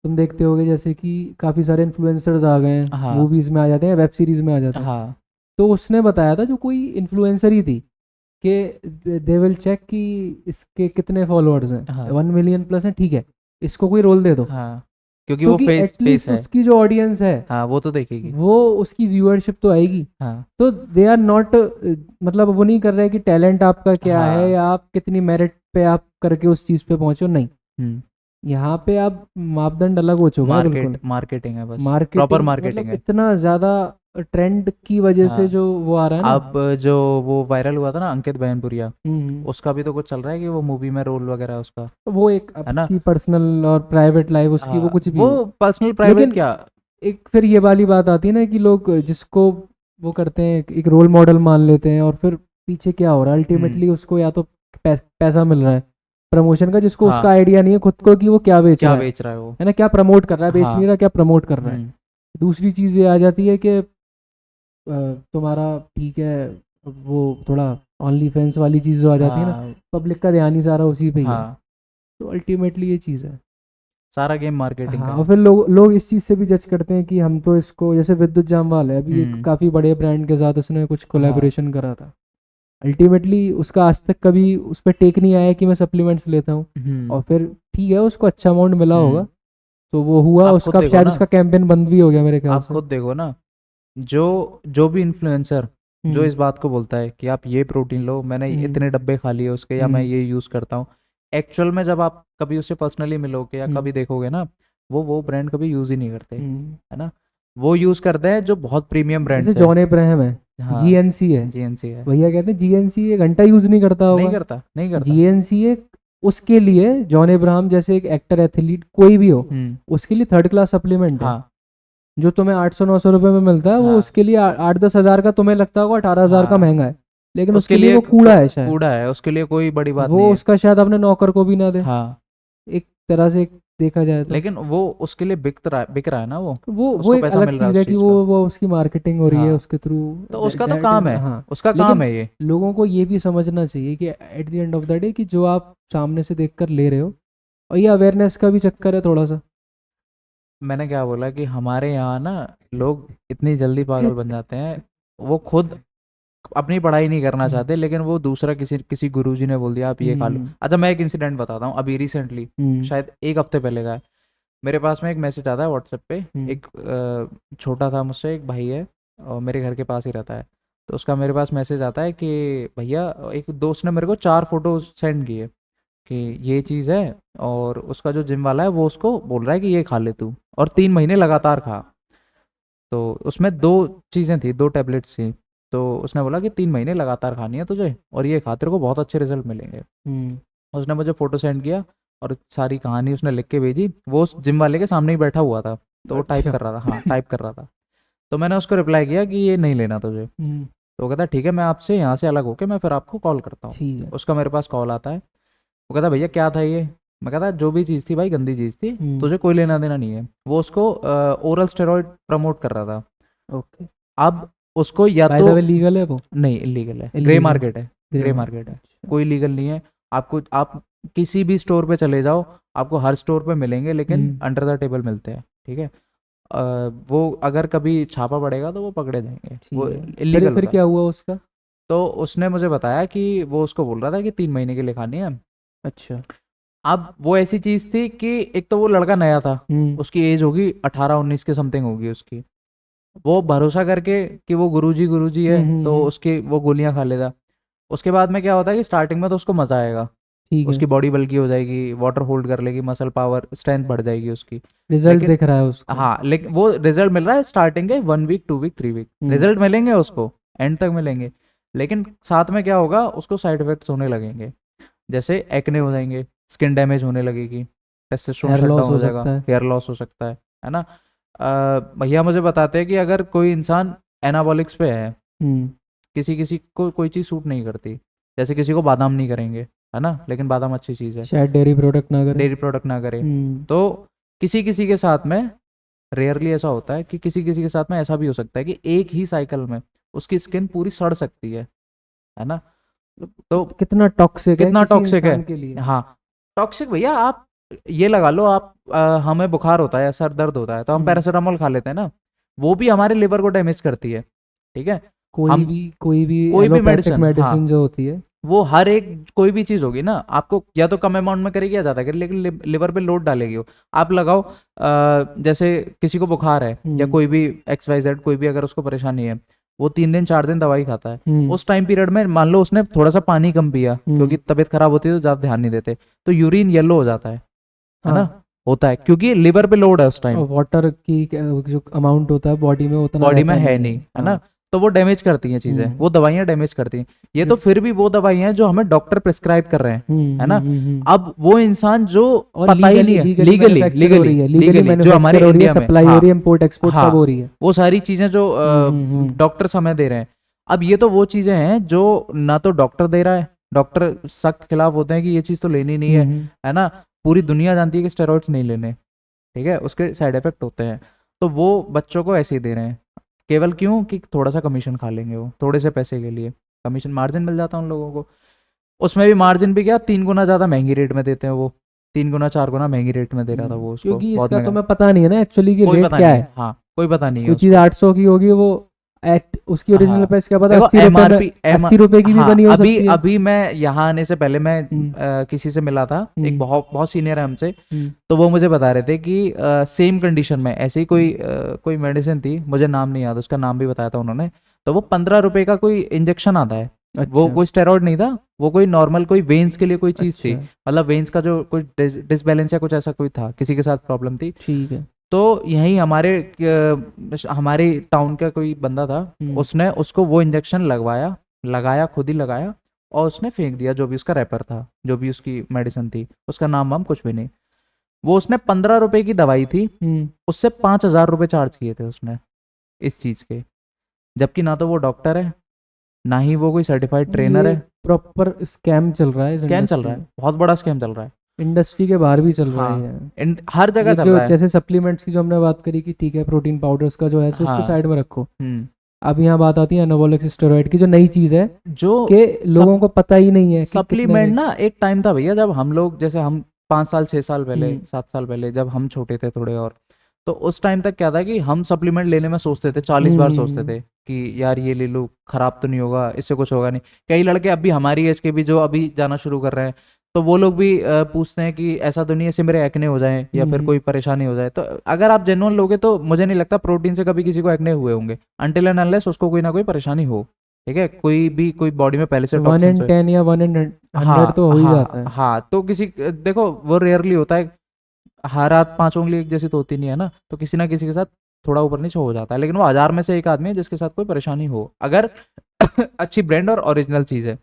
तुम देखते होगे जैसे कि काफ़ी सारे इन्फ्लुएंसर्स आ गए हैं, हाँ मूवीज़ में आ जाते हैं, वेब सीरीज़ में आ जाते हैं। हाँ तो उसने बताया था, जो कोई इन्फ्लुएंसर ही थी, कि दे विल चेक कि इसके कितने फॉलोअर्स हैं, हाँ 1 मिलियन प्लस हैं, ठीक है, इसको कोई रोल दे दो, हाँ, क्योंकि वो क्योंकि फेस एटलीस्ट है। उसकी जो ऑडियंस है हाँ, वो तो देखेगी। वो उसकी व्यूअरशिप तो आएगी। हाँ तो दे आर नॉट, मतलब वो नहीं कर रहे कि टैलेंट आपका क्या है, हाँ, या आप कितनी मेरिट पे आप करके उस चीज़ पे पहुंचो, नहीं। हम्म, यहाँ पे आप मापदंड अलग हो चुका है बिल्कुल। मार्केटिंग है, बस प्रॉपर मार्केटिंग मार्केटिंग मतलब है। इतना ज़्यादा ट्रेंड की वजह से हाँ, जो वो आ रहा है ना। अब जो वो वायरल हुआ था ना, अंकित बैनपुरिया, हम्म, उसका भी तो कुछ चल रहा है कि वो मूवी में रोल वगैरह है उसका, तो वो एक अब है ना। उसकी पर्सनल और प्राइवेट लाइफ उसकी, वो हाँ, कुछ भी वो हो, पर्सनल प्राइवेट लेकिन क्या। एक फिर ये वाली बात आती है ना कि लोग जिसको वो करते हैं एक रोल मॉडल मान लेते हैं, और फिर पीछे क्या हो रहा है अल्टीमेटली, उसको या तो पैसा मिल रहा है प्रमोशन का, जिसको उसका हाँ, आइडिया नहीं है खुद को कि वो क्या बेच क्या रहा बेच रहा है वो। है ना, क्या प्रमोट कर रहा है, बेच हाँ, नहीं रहा, क्या प्रमोट कर रहा है। हम्म, दूसरी चीज़ ये आ जाती है कि तुम्हारा ठीक है, वो थोड़ा ऑनली फैंस वाली चीज़ जो आ जाती है ना, हाँ पब्लिक का ध्यान ही सारा उसी पे ही है। हाँ, तो अल्टीमेटली ये चीज़ है। सारा गेम मार्केटिंग का हाँ, और है। फिर लोग इस चीज़ से भी जज करते हैं कि हम तो इसको, जैसे विद्युत जामवाल है अभी, एक हम्म, काफ़ी बड़े ब्रांड के साथ उसने कुछ हाँ, कोलैबोरेशन करा था। अल्टीमेटली उसका आज तक कभी उस पर टेक नहीं आया कि मैं सप्लीमेंट्स लेता हूँ। और फिर ठीक है, उसको अच्छा अमाउंट मिला होगा, हम्म, तो वो हुआ आप खुद उसका, देखो शायद ना, उसका कैंपेन बंद भी हो गया मेरे ख्याल आप से। खुद देखो ना, जो जो भी इन्फ्लुएंसर जो हम्म, इस बात को बोलता है कि आप ये प्रोटीन लो, मैंने हम्म, इतने डब्बे खा लिए उसके, या मैं हम्म, ये यूज़ करता हूँ, एक्चुअल में जब आप कभी उससे पर्सनली मिलोगे या हम्म, कभी देखोगे ना, वो ब्रांड कभी यूज़ ही नहीं करते, हम्म। है ना। वो यूज़ करते हैं जो बहुत प्रीमियम जैसे ब्रांड्स है। जॉन अब्राहम है, हाँ, जीएनसी है, जीएनसी है। भैया कहते हैं जीएनसी एक घंटा यूज़ नहीं करता नहीं होगा। करता, नहीं करता। जीएनसी एक, उसके लिए जॉन अब्राहम जैसे एक एक्टर एथलीट कोई भी हो, हम्म, उसके लिए थर्ड क्लास सप्लीमेंट है। हाँ जो तुम्हें 800-900 रुपए में मिलता है, वो हाँ उसके लिए 8-10 हज़ार का तुम्हें लगता होगा, 18 हज़ार का हाँ, महंगा है, लेकिन उसके उसके लिए लिए वो कूड़ा है शायद। कूड़ा है, उसके लिए कोई बड़ी बात वो नहीं है। उसका शायद अपने नौकर को भी ना दे, हाँ, एक तरह से देखा जाए तो। लेकिन वो उसके लिए बिक रहा है ना वो, वो उसको एक पैसा अलग मिल रहा है चीज़ उस है कि चीज़ का। वो उसकी मार्केटिंग हो रही है हाँ, उसके थ्रू। तो उसका तो काम है, हाँ। उसका काम लेकिन है ये। लोगों को ये भी समझना चाहिए कि at the end of the day कि जो आप सामने से देख कर ले रहे हो, और ये अवेयरनेस का भी चक्कर है थोड़ा सा। मैंने क्या बोला कि हमारे यहाँ ना लोग इतनी जल्दी पागल बन जाते हैं, वो खुद अपनी पढ़ाई नहीं करना चाहते, लेकिन वो दूसरा किसी किसी गुरुजी ने बोल दिया आप ये खा लो। अच्छा मैं एक इंसिडेंट बताता हूँ, अभी रिसेंटली शायद एक हफ्ते पहले का है। मेरे पास में एक मैसेज आता है व्हाट्सएप पे, एक छोटा था मुझसे एक भाई है और मेरे घर के पास ही रहता है। तो उसका मेरे पास मैसेज आता है कि भैया, एक दोस्त ने मेरे को 4 फोटो सेंड किए कि ये चीज़ है, और उसका जो जिम वाला है वो उसको बोल रहा है कि ये खा ले तू, और 3 महीने लगातार खा। तो उसमें 2 चीज़ें थी, 2 टैबलेट्स थी। तो उसने बोला कि 3 महीने लगातार खानी है तुझे, और ये खा, तेरे को बहुत अच्छे रिजल्ट मिलेंगे। उसने मुझे फ़ोटो सेंड किया और सारी कहानी उसने लिख के भेजी। वो उस जिम वाले के सामने ही बैठा हुआ था, तो वो टाइप कर रहा था, हाँ टाइप कर रहा था। तो मैंने उसको रिप्लाई किया कि ये नहीं लेना तुझे। तो वो कहता ठीक है, मैं आपसे यहाँ से अलग होके मैं फिर आपको कॉल करता हूँ। ठीक है। उसका मेरे पास कॉल आता है, वो कहता भैया क्या था ये। मैं कहता जो भी चीज़ थी भाई गंदी चीज़ थी, तुझे कोई लेना देना नहीं है। वो उसको ओरल स्टेरॉइड प्रमोट कर रहा था। ओके। अब उसको या बाय द तो वे लीगल है वो? नहीं, इलीगल है, ग्रे Illegal। मार्केट है, ग्रे मार्केट है, कोई लीगल नहीं है। आपको आप किसी भी स्टोर पे चले जाओ, आपको हर स्टोर पे मिलेंगे, लेकिन अंडर द टेबल मिलते हैं, ठीक है। वो अगर कभी छापा पड़ेगा तो वो पकड़े जाएंगे, वो इलीगल फिर होता है। क्या हुआ उसका? तो उसने मुझे बताया कि वो उसको बोल रहा था कि 3 महीने के लिए खानी है। अच्छा। अब वो ऐसी चीज़ थी कि एक तो वो लड़का नया था, उसकी एज होगी 18-19 के समथिंग होगी उसकी। वो भरोसा करके कि वो गुरुजी है, तो उसकी वो गोलियां खा लेता। उसके बाद में क्या होता है कि स्टार्टिंग में तो उसको मज़ा आएगा, ठीक है। उसकी बॉडी बल्की हो जाएगी, वाटर होल्ड कर लेगी, मसल पावर स्ट्रेंथ बढ़ जाएगी उसकी। रिजल्ट लेकिन दिख रहा है उसको? हाँ, लेकिन वो रिजल्ट मिल रहा है स्टार्टिंग के 1 वीक 2 वीक 3 वीक, रिजल्ट मिलेंगे उसको, एंड तक मिलेंगे। लेकिन साथ में क्या होगा, उसको साइड इफेक्ट्स होने लगेंगे, जैसे एक्ने हो जाएंगे, स्किन डैमेज होने लगेगी, testosterone hair shut loss down हो हो जाएगा, सकता है। हेयर लॉस हो सकता है ना। भैया मुझे बताते हैं कि अगर कोई इंसान एनाबॉलिक्स पे है, किसी किसी को कोई चीज़ सूट नहीं करती, जैसे किसी को बादाम नहीं करेंगे, है ना, लेकिन बादाम अच्छी चीज़ है, शायद डेयरी प्रोडक्ट ना करे। डेयरी प्रोडक्ट ना करे। तो किसी किसी के साथ में, रेयरली ऐसा होता है कि किसी किसी के साथ में ऐसा भी हो सकता है कि एक ही साइकिल में उसकी स्किन पूरी सड़ सकती है ना। तो कितना टॉक्सिक है कितना किसी टॉक्सिक है, इंसान के लिए? हाँ टॉक्सिक भैया। आप ये लगा लो, आप हमें बुखार होता है या सर दर्द होता है तो हम पैरासीटामोल खा लेते हैं ना, वो भी हमारे लिवर को डैमेज करती है, ठीक है। कोई हम भी कोई भी कोई भी एलोपैथिक मेडिसिन, मेडिसिन हाँ, जो होती है, वो हर एक कोई भी चीज़ होगी ना, आपको या तो कम अमाउंट में करेगी या ज़्यादा करेगी, लेकिन लिवर पे लोड डालेगी वो। आप लगाओ, जैसे किसी को बुखार है या कोई भी XYZ, कोई भी अगर उसको परेशानी है, वो 3 दिन 4 दिन दवाई खाता है। उस टाइम पीरियड में मान लो उसने थोड़ा सा पानी कम पिया, क्योंकि तबीयत खराब होती है तो ज़्यादा ध्यान नहीं देते, तो यूरिन येलो हो जाता है ना, होता है, क्योंकि लिवर पे लोड है उस टाइम, और वाटर की जो अमाउंट होता है बॉडी में उतना बॉडी में रहता है नहीं, है ना। तो वो डैमेज करती हैं चीज़ें, वो दवाइयाँ डैमेज करती हैं। ये तो फिर भी वो दवाइयाँ हैं जो हमें डॉक्टर प्रिस्क्राइब कर रहे हैं, है ना। अब वो इंसान जो पता ही नहीं है, लीगली जो हमारे इंडिया में सप्लाई हो रही है, इंपोर्ट एक्सपोर्ट सब हो रही है, वो सारी चीज़ें जो डॉक्टर्स हमें दे रहे हैं। अब ये तो वो चीज़ें हैं जो ना तो डॉक्टर दे रहा है, डॉक्टर सख्त खिलाफ होते हैं कि ये चीज़ तो लेनी नहीं है ना। पूरी दुनिया जानती है कि स्टेरॉइड्स नहीं लेने, ठीक है, उसके साइड इफेक्ट होते हैं। तो वो बच्चों को ऐसे ही दे रहे हैं, केवल क्यों कि थोड़ा सा कमीशन खा लेंगे, वो थोड़े से पैसे के लिए कमीशन मार्जिन मिल जाता है उन लोगों को। उसमें भी मार्जिन भी क्या, 3 गुना ज़्यादा महंगी रेट में देते हैं वो, 3 गुना 4 गुना महंगी रेट में दे रहा था वो उसको, क्योंकि बहुत इसका महंगा। तुम्हें पता नहीं है ना एक्चुअली कि कोई रेट पता क्या नहीं है। हाँ, कोई पता नहीं है कोई चीज उसको। 800 की होगी, वो उसकी ओरिजिनल हाँ, प्राइस क्या पता, देखो 80 रुपए MRP में 80 रुपए की भी हाँ, बनी हो अभी सकती है। अभी मैं यहाँ आने से पहले मैं किसी से मिला था, एक बहुत बहुत सीनियर है हमसे, तो वो मुझे बता रहे थे कि सेम कंडीशन में ऐसे ही कोई मेडिसिन थी, मुझे नाम नहीं याद, उसका नाम भी बताया था उन्होंने। तो वो 15 रुपए का कोई इंजेक्शन आता है, वो कोई स्टेरॉइड नहीं था, वो कोई नॉर्मल कोई वेन्स के लिए कोई चीज़ थी, मतलब वेन्स का जो कोई डिसबैलेंस या कुछ ऐसा कोई था, किसी के साथ प्रॉब्लम थी। ठीक है। तो यहीं हमारे टाउन का कोई बंदा था, उसने उसको वो इंजेक्शन लगाया, खुद ही लगाया, और उसने फेंक दिया जो भी उसका रैपर था, जो भी उसकी मेडिसिन थी, उसका नाम वाम कुछ भी नहीं। वो उसने 15 रुपए की दवाई थी, उससे 5,000 रुपए चार्ज किए थे उसने इस चीज़ के, जबकि ना तो वो डॉक्टर है, ना ही वो कोई सर्टिफाइड ट्रेनर है। प्रॉपर स्कैम चल रहा है, स्कैम चल रहा है, बहुत बड़ा स्कैम चल रहा है, इंडस्ट्री के बाहर भी चल रहा हाँ, है, हर जगह चल जो रहा है। जैसे सप्लीमेंट्स की जो हमने बात करी कि ठीक है प्रोटीन पाउडर्स का जो है सो उसको साइड में रखो। अब यहाँ बात आती है एनाबॉलिक स्टेरॉइड की, जो नई चीज है जो कि लोगों को पता ही नहीं है। सप्लीमेंट ना, एक टाइम था भैया जब हम लोग, जैसे हम 5 साल 6 साल पहले 7 साल पहले जब हम छोटे थे थोड़े, और तो उस टाइम तक क्या था कि हम सप्लीमेंट लेने में सोचते थे, 40 बार सोचते थे कि यार ये ले लो, खराब तो नहीं होगा, इससे कुछ होगा नहीं। कई लड़के अभी हमारी एज के भी जो अभी जाना शुरू कर रहे हैं, तो वो लोग भी पूछते हैं कि ऐसा तो नहीं है इससे मेरे एक्ने हो जाएं या फिर कोई परेशानी हो जाए। तो अगर आप जेन्युइन लोगे तो मुझे नहीं लगता प्रोटीन से कभी किसी को एक्ने हुए होंगे, अनटिल एंड अनलेस उसको कोई ना कोई परेशानी हो। ठीक है, कोई बॉडी में पहले से 1 टॉक्सिन्स in हो। 10 या 1 in 100 हाँ तो हो ही हाँ जाता है। हाँ, तो किसी, देखो वो रेयरली होता है, हर रात 5 उंगली एक जैसी तो होती नहीं है ना, तो किसी ना किसी के साथ थोड़ा ऊपर नीचे हो जाता है, लेकिन वो 1000 में से एक आदमी है जिसके साथ कोई परेशानी हो, अगर अच्छी ब्रांड और ओरिजिनल चीज़ है।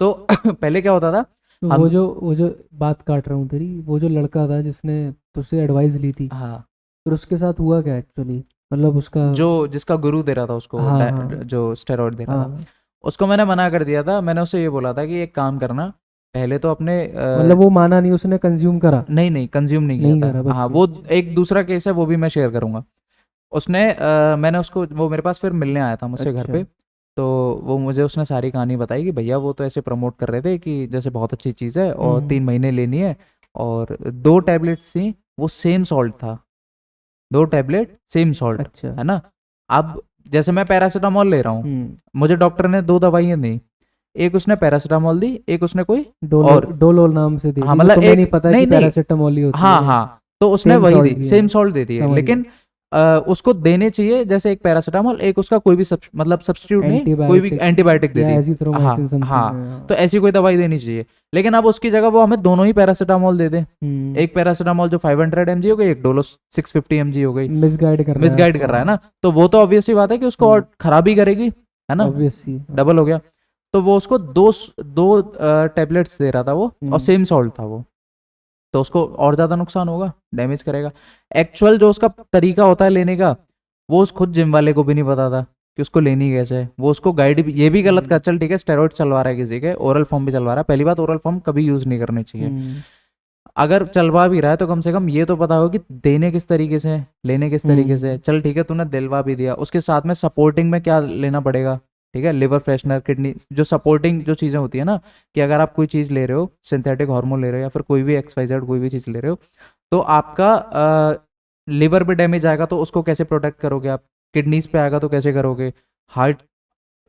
तो पहले क्या होता था, तो हम, वो जो बात काट रहा हूँ तेरी, वो जो लड़का था जिसने तुझसे एडवाइस ली थी, हाँ, फिर उसके साथ हुआ क्या एक्चुअली, मतलब उसका? जो जिसका गुरु दे रहा था उसको, हाँ हाँ जो स्टेरॉइड दे रहा था, हाँ, उसको मैंने मना कर दिया था। मैंने उससे ये बोला था कि एक काम करना, पहले तो अपने मतलब वो माना नहीं, उसने कंज्यूम करा? नहीं नहीं, कंज्यूम नहीं किया नहीं करा, था। बच हाँ, गया। वो एक दूसरा केस है, वो भी मैं शेयर करूंगा। उसने मैंने उसको, वो मेरे पास फिर मिलने आया था मुझसे घर अच्छा। पे, तो वो मुझे उसने सारी कहानी बताई कि भैया वो तो ऐसे प्रमोट कर रहे थे कि जैसे बहुत अच्छी चीज़ है और 3 महीने लेनी है, और 2 टैबलेट्स थी, वो सेम सॉल्ट था, 2 टैबलेट सेम सॉल्ट, अच्छा। है ना। अब जैसे मैं पैरासीटामोल ले रहा हूँ, हम्म। मुझे डॉक्टर ने 2 दवाइयाँ दी, एक उसने पैरासीटामोल दी, एक उसने कोई और, डोलोल नाम से दे हाँ दी, वो मतलब तुम्हें नहीं एक, पता नहीं कि नहीं, पैरासिटामोल ही होती हाँ है। हाँ, तो उसने सेम वही सॉल्ट दी, की सेम है। सॉल्ट दे दी है, समझ गया। लेकिन उसको देने चाहिए जैसे एक पैरासीटामोल, एक उसका कोई भी मतलब सब्स्टिट्यूट नहीं, कोई भी एंटीबायोटिक एंटीबायोटिक दे या दी। एजिथ्रोमाइसिन हाँ समथिंग। हाँ, तो ऐसी कोई दवाई देनी चाहिए, लेकिन अब उसकी जगह वो हमें दोनों ही पैरासीटामोल दे दे। एक पैरासीटामोल जो 500 mg हो गई, एक डोलो 650 mg हो गई, मिसगाइड कर रहा है मिसगाइड आपको। कर रहा है ना, तो वो तो ऑब्वियस सी बात है कि उसको और खराब ही करेगी, है ना, ऑब्वियसली। डबल हो गया। तो वो उसको दो दो टैबलेट्स दे रहा था वो, और सेम सॉल्ट था वो, तो उसको और ज़्यादा नुकसान होगा, डैमेज करेगा। एक्चुअल जो उसका तरीका होता है लेने का, वो उस खुद जिम वाले को भी नहीं पता था कि उसको लेनी कैसे है। वो उसको गाइड भी, ये भी गलत कर, चल ठीक है स्टेरॉइड चलवा रहा है किसी के, ओरल फॉर्म भी चलवा रहा है, पहली बात ओरल फॉर्म कभी यूज़ नहीं करनी चाहिए। अगर चलवा भी रहा है तो कम से कम ये तो पता हो कि देने किस तरीके से है, लेने किस तरीके से है। चल ठीक है, तूने दिलवा भी दिया, उसके साथ में सपोर्टिंग में क्या लेना पड़ेगा, ठीक है, लिवर फ्रेशनर, किडनी, जो सपोर्टिंग जो चीज़ें होती है ना, कि अगर आप कोई चीज़ ले रहे हो, सिंथेटिक हार्मोन ले रहे हो या फिर कोई भी XYZ कोई भी चीज़ ले रहे हो, तो आपका लिवर पे डैमेज आएगा तो उसको कैसे प्रोटेक्ट करोगे आप, किडनीज पे आएगा तो कैसे करोगे, हार्ट,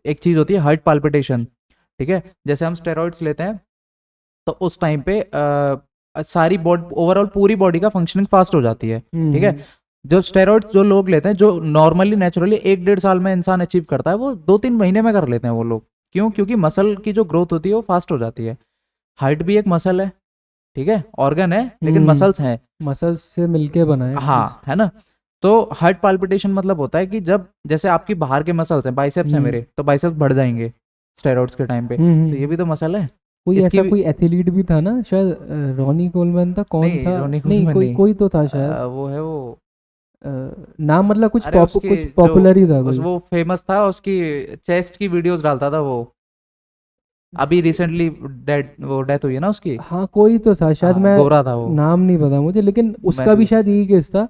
एक चीज़ होती है हार्ट पाल्पिटेशन, ठीक है, जैसे हम स्टेरॉइड्स लेते हैं तो उस टाइम पे सारी बॉडी, ओवरऑल पूरी बॉडी का फंक्शनिंग फास्ट हो जाती है, ठीक है। जो स्टेरॉइड जो लोग लेते हैं, जो नॉर्मली नेचुरली 1-1.5 साल में इंसान अचीव करता है, वो 2-3 महीने में कर लेते हैं वो लोग। क्यों? क्योंकि मसल की जो ग्रोथ होती है वो फास्ट हो जाती है। हार्ट भी एक मसल है, ठीक है, ऑर्गन है, लेकिन मसल्स हैं, मसल्स से मिलके बना है हाँ, है ना। तो हार्ट पाल्पिटेशन मतलब होता है कि जब जैसे आपकी बाहर के मसल्स हैं, बाइसेप्स हैं मेरे, तो बाइसेप्स बढ़ जाएंगे स्टेरॉइड्स के टाइम पे, तो ये भी तो मसल है। कोई इसकी ऐसा भी, कोई एथलीट भी था ना शायद, रॉनी कोलमैन था, कौन नहीं था? रोनी नहीं, कोलमैन कोई नहीं, कोई तो था शायद। वो है वो, अ, नाम मतलब कुछ अरे उसकी कुछ जो, पॉपुलर ही था कोई। वो फेमस था, उसकी चेस्ट की वीडियोस डालता था वो, अभी रिसेंटली डेथ हुई है ना उसकी। हाँ, कोई तो था शायद, हाँ, मैं गोरा था वो, नाम नहीं पता मुझे, लेकिन मैं उसका भी भी, शायद यही केस था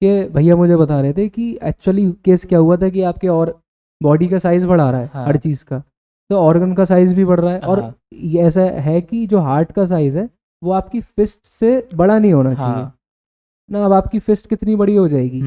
कि भैया मुझे बता रहे थे कि एक्चुअली केस क्या हुआ था कि आपके और बॉडी का साइज बढ़ा रहा है हर हाँ चीज़ का, तो ऑर्गन का साइज भी बढ़ रहा है, और हाँ ये ऐसा है कि जो हार्ट का साइज है वो आपकी फिस्ट से बड़ा नहीं होना चाहिए हाँ, ना। अब आपकी फिस्ट कितनी बड़ी हो जाएगी?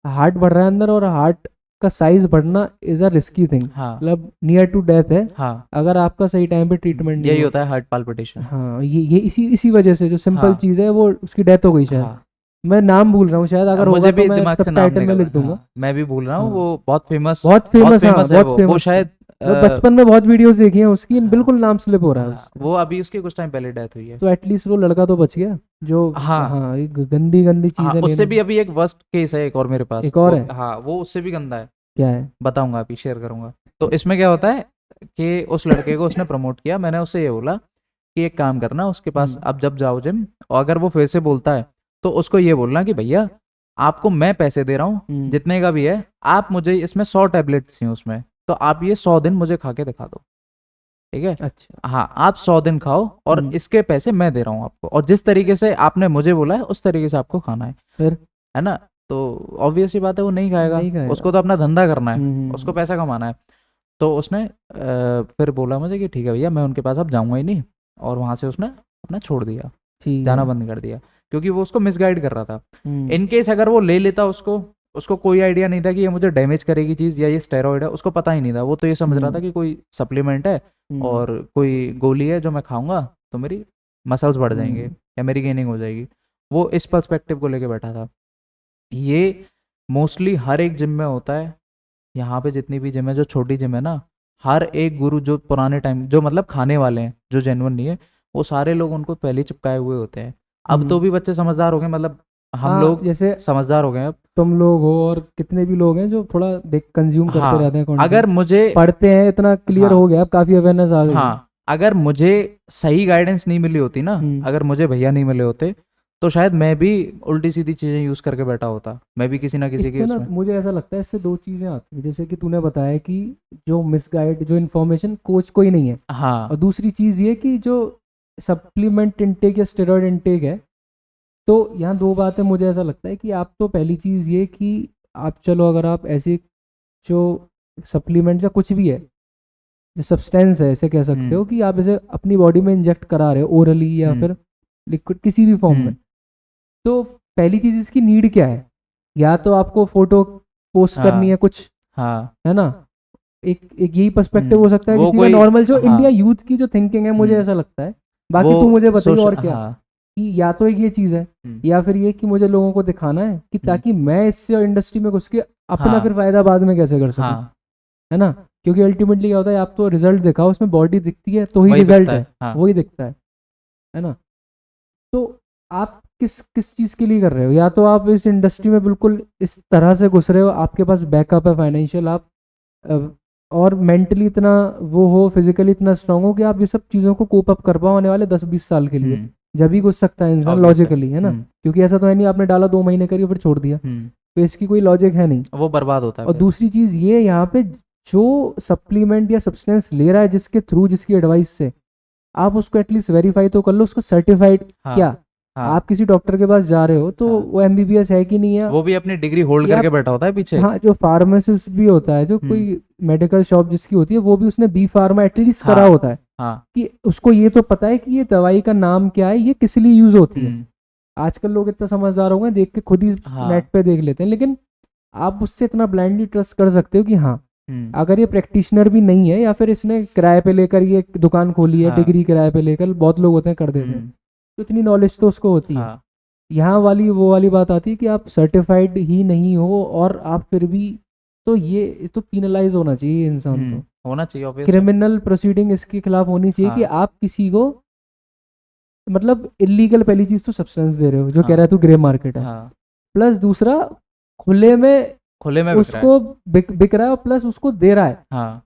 हार्ट बढ़ रहा है अंदर, और हार्ट का साइज बढ़ना इज अ रिस्की थिंग, हाँ मतलब नियर टू डेथ है हाँ, अगर आपका सही टाइम पे ट्रीटमेंट नहीं यही हुआ। होता है हार्ट पाल्पिटेशन। हाँ, ये इसी वजह से जो सिंपल हाँ चीज़ है वो उसकी डेथ हो गई शायद। हाँ, मैं नाम भूल रहा हूँ शायद, अगर मुझे होगा तो भी मैं दिमाग से नाम सबटाइटल में निकल लिख रहा है, दूंगा। हाँ मैं भी भूल रहा हूँ, हाँ, वो बहुत फेमस, बहुत फेमस, हाँ है बहुत वो फेमस। शायद मैं बचपन में बहुत वीडियोस देखी हैं उसकी, हाँ, बिल्कुल नाम स्लिप हो रहा है हाँ, उसका। वो अभी उसके कुछ टाइम पहले डेथ हुई है। तो एटलीस्ट वो लड़का तो बच गया जो। हाँ हाँ, ये गंदी गंदी हाँ, चीज़ें उससे लेने। भी अभी एक वर्स्ट केस है एक और मेरे पास, एक और वो है? हाँ, वो उससे भी गंदा है, क्या है? बताऊंगा, अभी शेयर करूंगा। तो इसमें क्या होता है कि उस लड़के को उसने प्रमोट किया, मैंने उससे ये बोला कि एक काम करना, उसके पास अब जब जाओ जिम, और अगर वो फिर से बोलता है तो उसको ये बोलना कि भैया आपको मैं पैसे दे रहा हूँ जितने का भी है, आप मुझे इसमें 100 टैबलेट्स हैं उसमें, तो आप ये 100 दिन मुझे खा के दिखा दो, ठीक है। अच्छा। हाँ, आप 100 दिन खाओ और इसके पैसे मैं दे रहा हूँ आपको, और जिस तरीके से आपने मुझे बोला है उस तरीके से आपको खाना है, फिर? है ना। तो ऑब्वियस सी बात है वो नहीं खाएगा, नहीं खाएगा। उसको तो अपना धंधा करना है, उसको हम्म। पैसा कमाना है। तो उसने फिर बोला मुझे कि ठीक है भैया मैं उनके पास अब जाऊंगा ही नहीं, और वहाँ से उसने अपना छोड़ दिया, ठीक जाना है। बंद कर दिया। क्योंकि वो उसको मिसगाइड कर रहा था। हम्म, इन केस अगर वो ले लेता, उसको कोई आइडिया नहीं था कि ये मुझे डैमेज करेगी चीज़ या ये स्टेरॉइड है, उसको पता ही नहीं था। वो तो ये समझ रहा था कि कोई सप्लीमेंट है और कोई गोली है जो मैं खाऊंगा तो मेरी मसल्स बढ़ जाएंगे या मेरी गेनिंग हो जाएगी। वो इस पर्सपेक्टिव को लेके बैठा था। ये मोस्टली हर एक जिम में होता है। यहाँ पे जितनी भी जिम है, जो छोटी जिम है ना, हर एक गुरु जो पुराने टाइम जो मतलब खाने वाले हैं, जो जेन्युइन नहीं है, वो सारे लोग उनको पहले ही चिपकाए हुए होते हैं। अब तो भी बच्चे समझदार हो गए, मतलब हम हाँ, लोग जैसे समझदार हो गए अब। तुम लोग हो और कितने भी लोग हैं जो थोड़ा देख कंज्यूम करते हाँ, रहते हैं content, अगर मुझे पढ़ते हैं, इतना क्लियर हाँ हो गया, अब काफी अवेयरनेस आ गई है। हाँ अगर मुझे सही गाइडेंस नहीं मिली होती ना, हम्म। अगर मुझे भैया नहीं मिले होते, तो शायद मैं भी उल्टी सीधी चीजें यूज करके बैठा होता। मैं भी किसी ना किसी के इससे ना उसमें। मुझे ऐसा लगता है इससे दो चीजें आती हैं, जैसे कि तूने बताया कि जो मिसगाइड जो इन्फॉर्मेशन कोच को ही नहीं है, और हाँ दूसरी चीज ये कि जो सप्लीमेंट इनटेक या स्टेरॉइड इनटेक है, तो यहाँ दो बातें मुझे ऐसा लगता है कि आप तो पहली चीज ये कि आप चलो अगर आप ऐसे जो सप्लीमेंट या कुछ भी है जो सब्सटेंस है, ऐसे कह सकते हो कि आप इसे अपनी बॉडी में इंजेक्ट करा रहे हो ओरली या फिर लिक्विड किसी भी फॉर्म में, तो पहली चीज इसकी नीड क्या है? या तो आपको फोटो पोस्ट करनी है कुछ, हाँ है ना, एक यही पर्सपेक्टिव हो सकता है वो किसी का कोई नॉर्मल जो हाँ इंडिया यूथ की जो थिंकिंग है, मुझे ऐसा लगता है। बाकी वो तू मुझे बताइए सोशल और क्या, हाँ कि या तो एक ये चीज़ है या फिर ये कि मुझे लोगों को दिखाना है कि ताकि मैं इससे इंडस्ट्री में घुस के अपना हाँ फिर फायदा बाद में कैसे कर सकूं, हाँ है ना? क्योंकि अल्टीमेटली क्या होता है, आप तो रिजल्ट दिखाओ, उसमें बॉडी दिखती है तो ही वही रिजल्ट दिखता है, है। हाँ वही दिखता है ना? तो आप किस किस चीज़ के लिए कर रहे हो? या तो आप इस इंडस्ट्री में बिल्कुल इस तरह से घुस रहे हो, आपके पास बैकअप है फाइनेंशियल, आप और मेंटली इतना वो हो, फिजिकली इतना स्ट्रांग हो कि आप ये सब चीज़ों को कोप अप कर पाओ आने वाले 10-20 साल के लिए, जब भी घुस सकता है इंसान Obvious है। लॉजिकली, है ना? क्योंकि ऐसा तो है नहीं आपने डाला 2 महीने करिए फिर छोड़ दिया, तो इसकी कोई लॉजिक है नहीं। वो बर्बाद होता है और फिर। दूसरी चीज़ ये यहाँ पे, जो सप्लीमेंट या सब्सटेंस ले रहा है जिसके थ्रू, जिसकी एडवाइस से, आप उसको एटलीस्ट वेरीफाई तो कर लो, उसको सर्टिफाइड हाँ क्या? हाँ आप किसी डॉक्टर के पास जा रहे हो तो हाँ वो एमबीबीएस है कि नहीं है, वो भी अपनी डिग्री होल्ड या करके बैठा होता है पीछे। हाँ, जो फार्मासिस्ट भी होता है, जो कोई मेडिकल शॉप जिसकी होती है, वो भी उसने बी फार्मा एटलीस्ट करा हाँ होता है हाँ कि उसको ये तो पता है कि ये दवाई का नाम क्या है, ये किस लिए यूज होती है। आजकल लोग इतना समझदार हो गए, देख के खुद ही हाँ नेट पे देख लेते हैं, लेकिन आप उससे इतना ब्लाइंडली ट्रस्ट कर सकते हो कि हाँ, अगर ये प्रैक्टिशनर भी नहीं है या फिर इसने किराए पे लेकर ये दुकान खोली है, हाँ डिग्री किराए पे लेकर, बहुत लोग होते हैं कर देते हैं, तो इतनी नॉलेज तो उसको होती है। हाँ यहाँ वाली वो वाली बात आती है कि आप सर्टिफाइड ही नहीं हो और आप फिर भी, तो ये तो पीनलाइज होना चाहिए इंसान, तो होना चाहिए ऑब्वियस। क्रिमिनल प्रोसीडिंग इसके खिलाफ होनी चाहिए कि हाँ आप किसी को, मतलब इलीगल पहली चीज तो सब्सटेंस दे रहे हो जो कह रहा है तू ग्रे मार्केट है, हाँ प्लस दूसरा खुले में खुले में बिक रहा है। उसको बिक रहा है और प्लस उसको दे रहा है। हाँ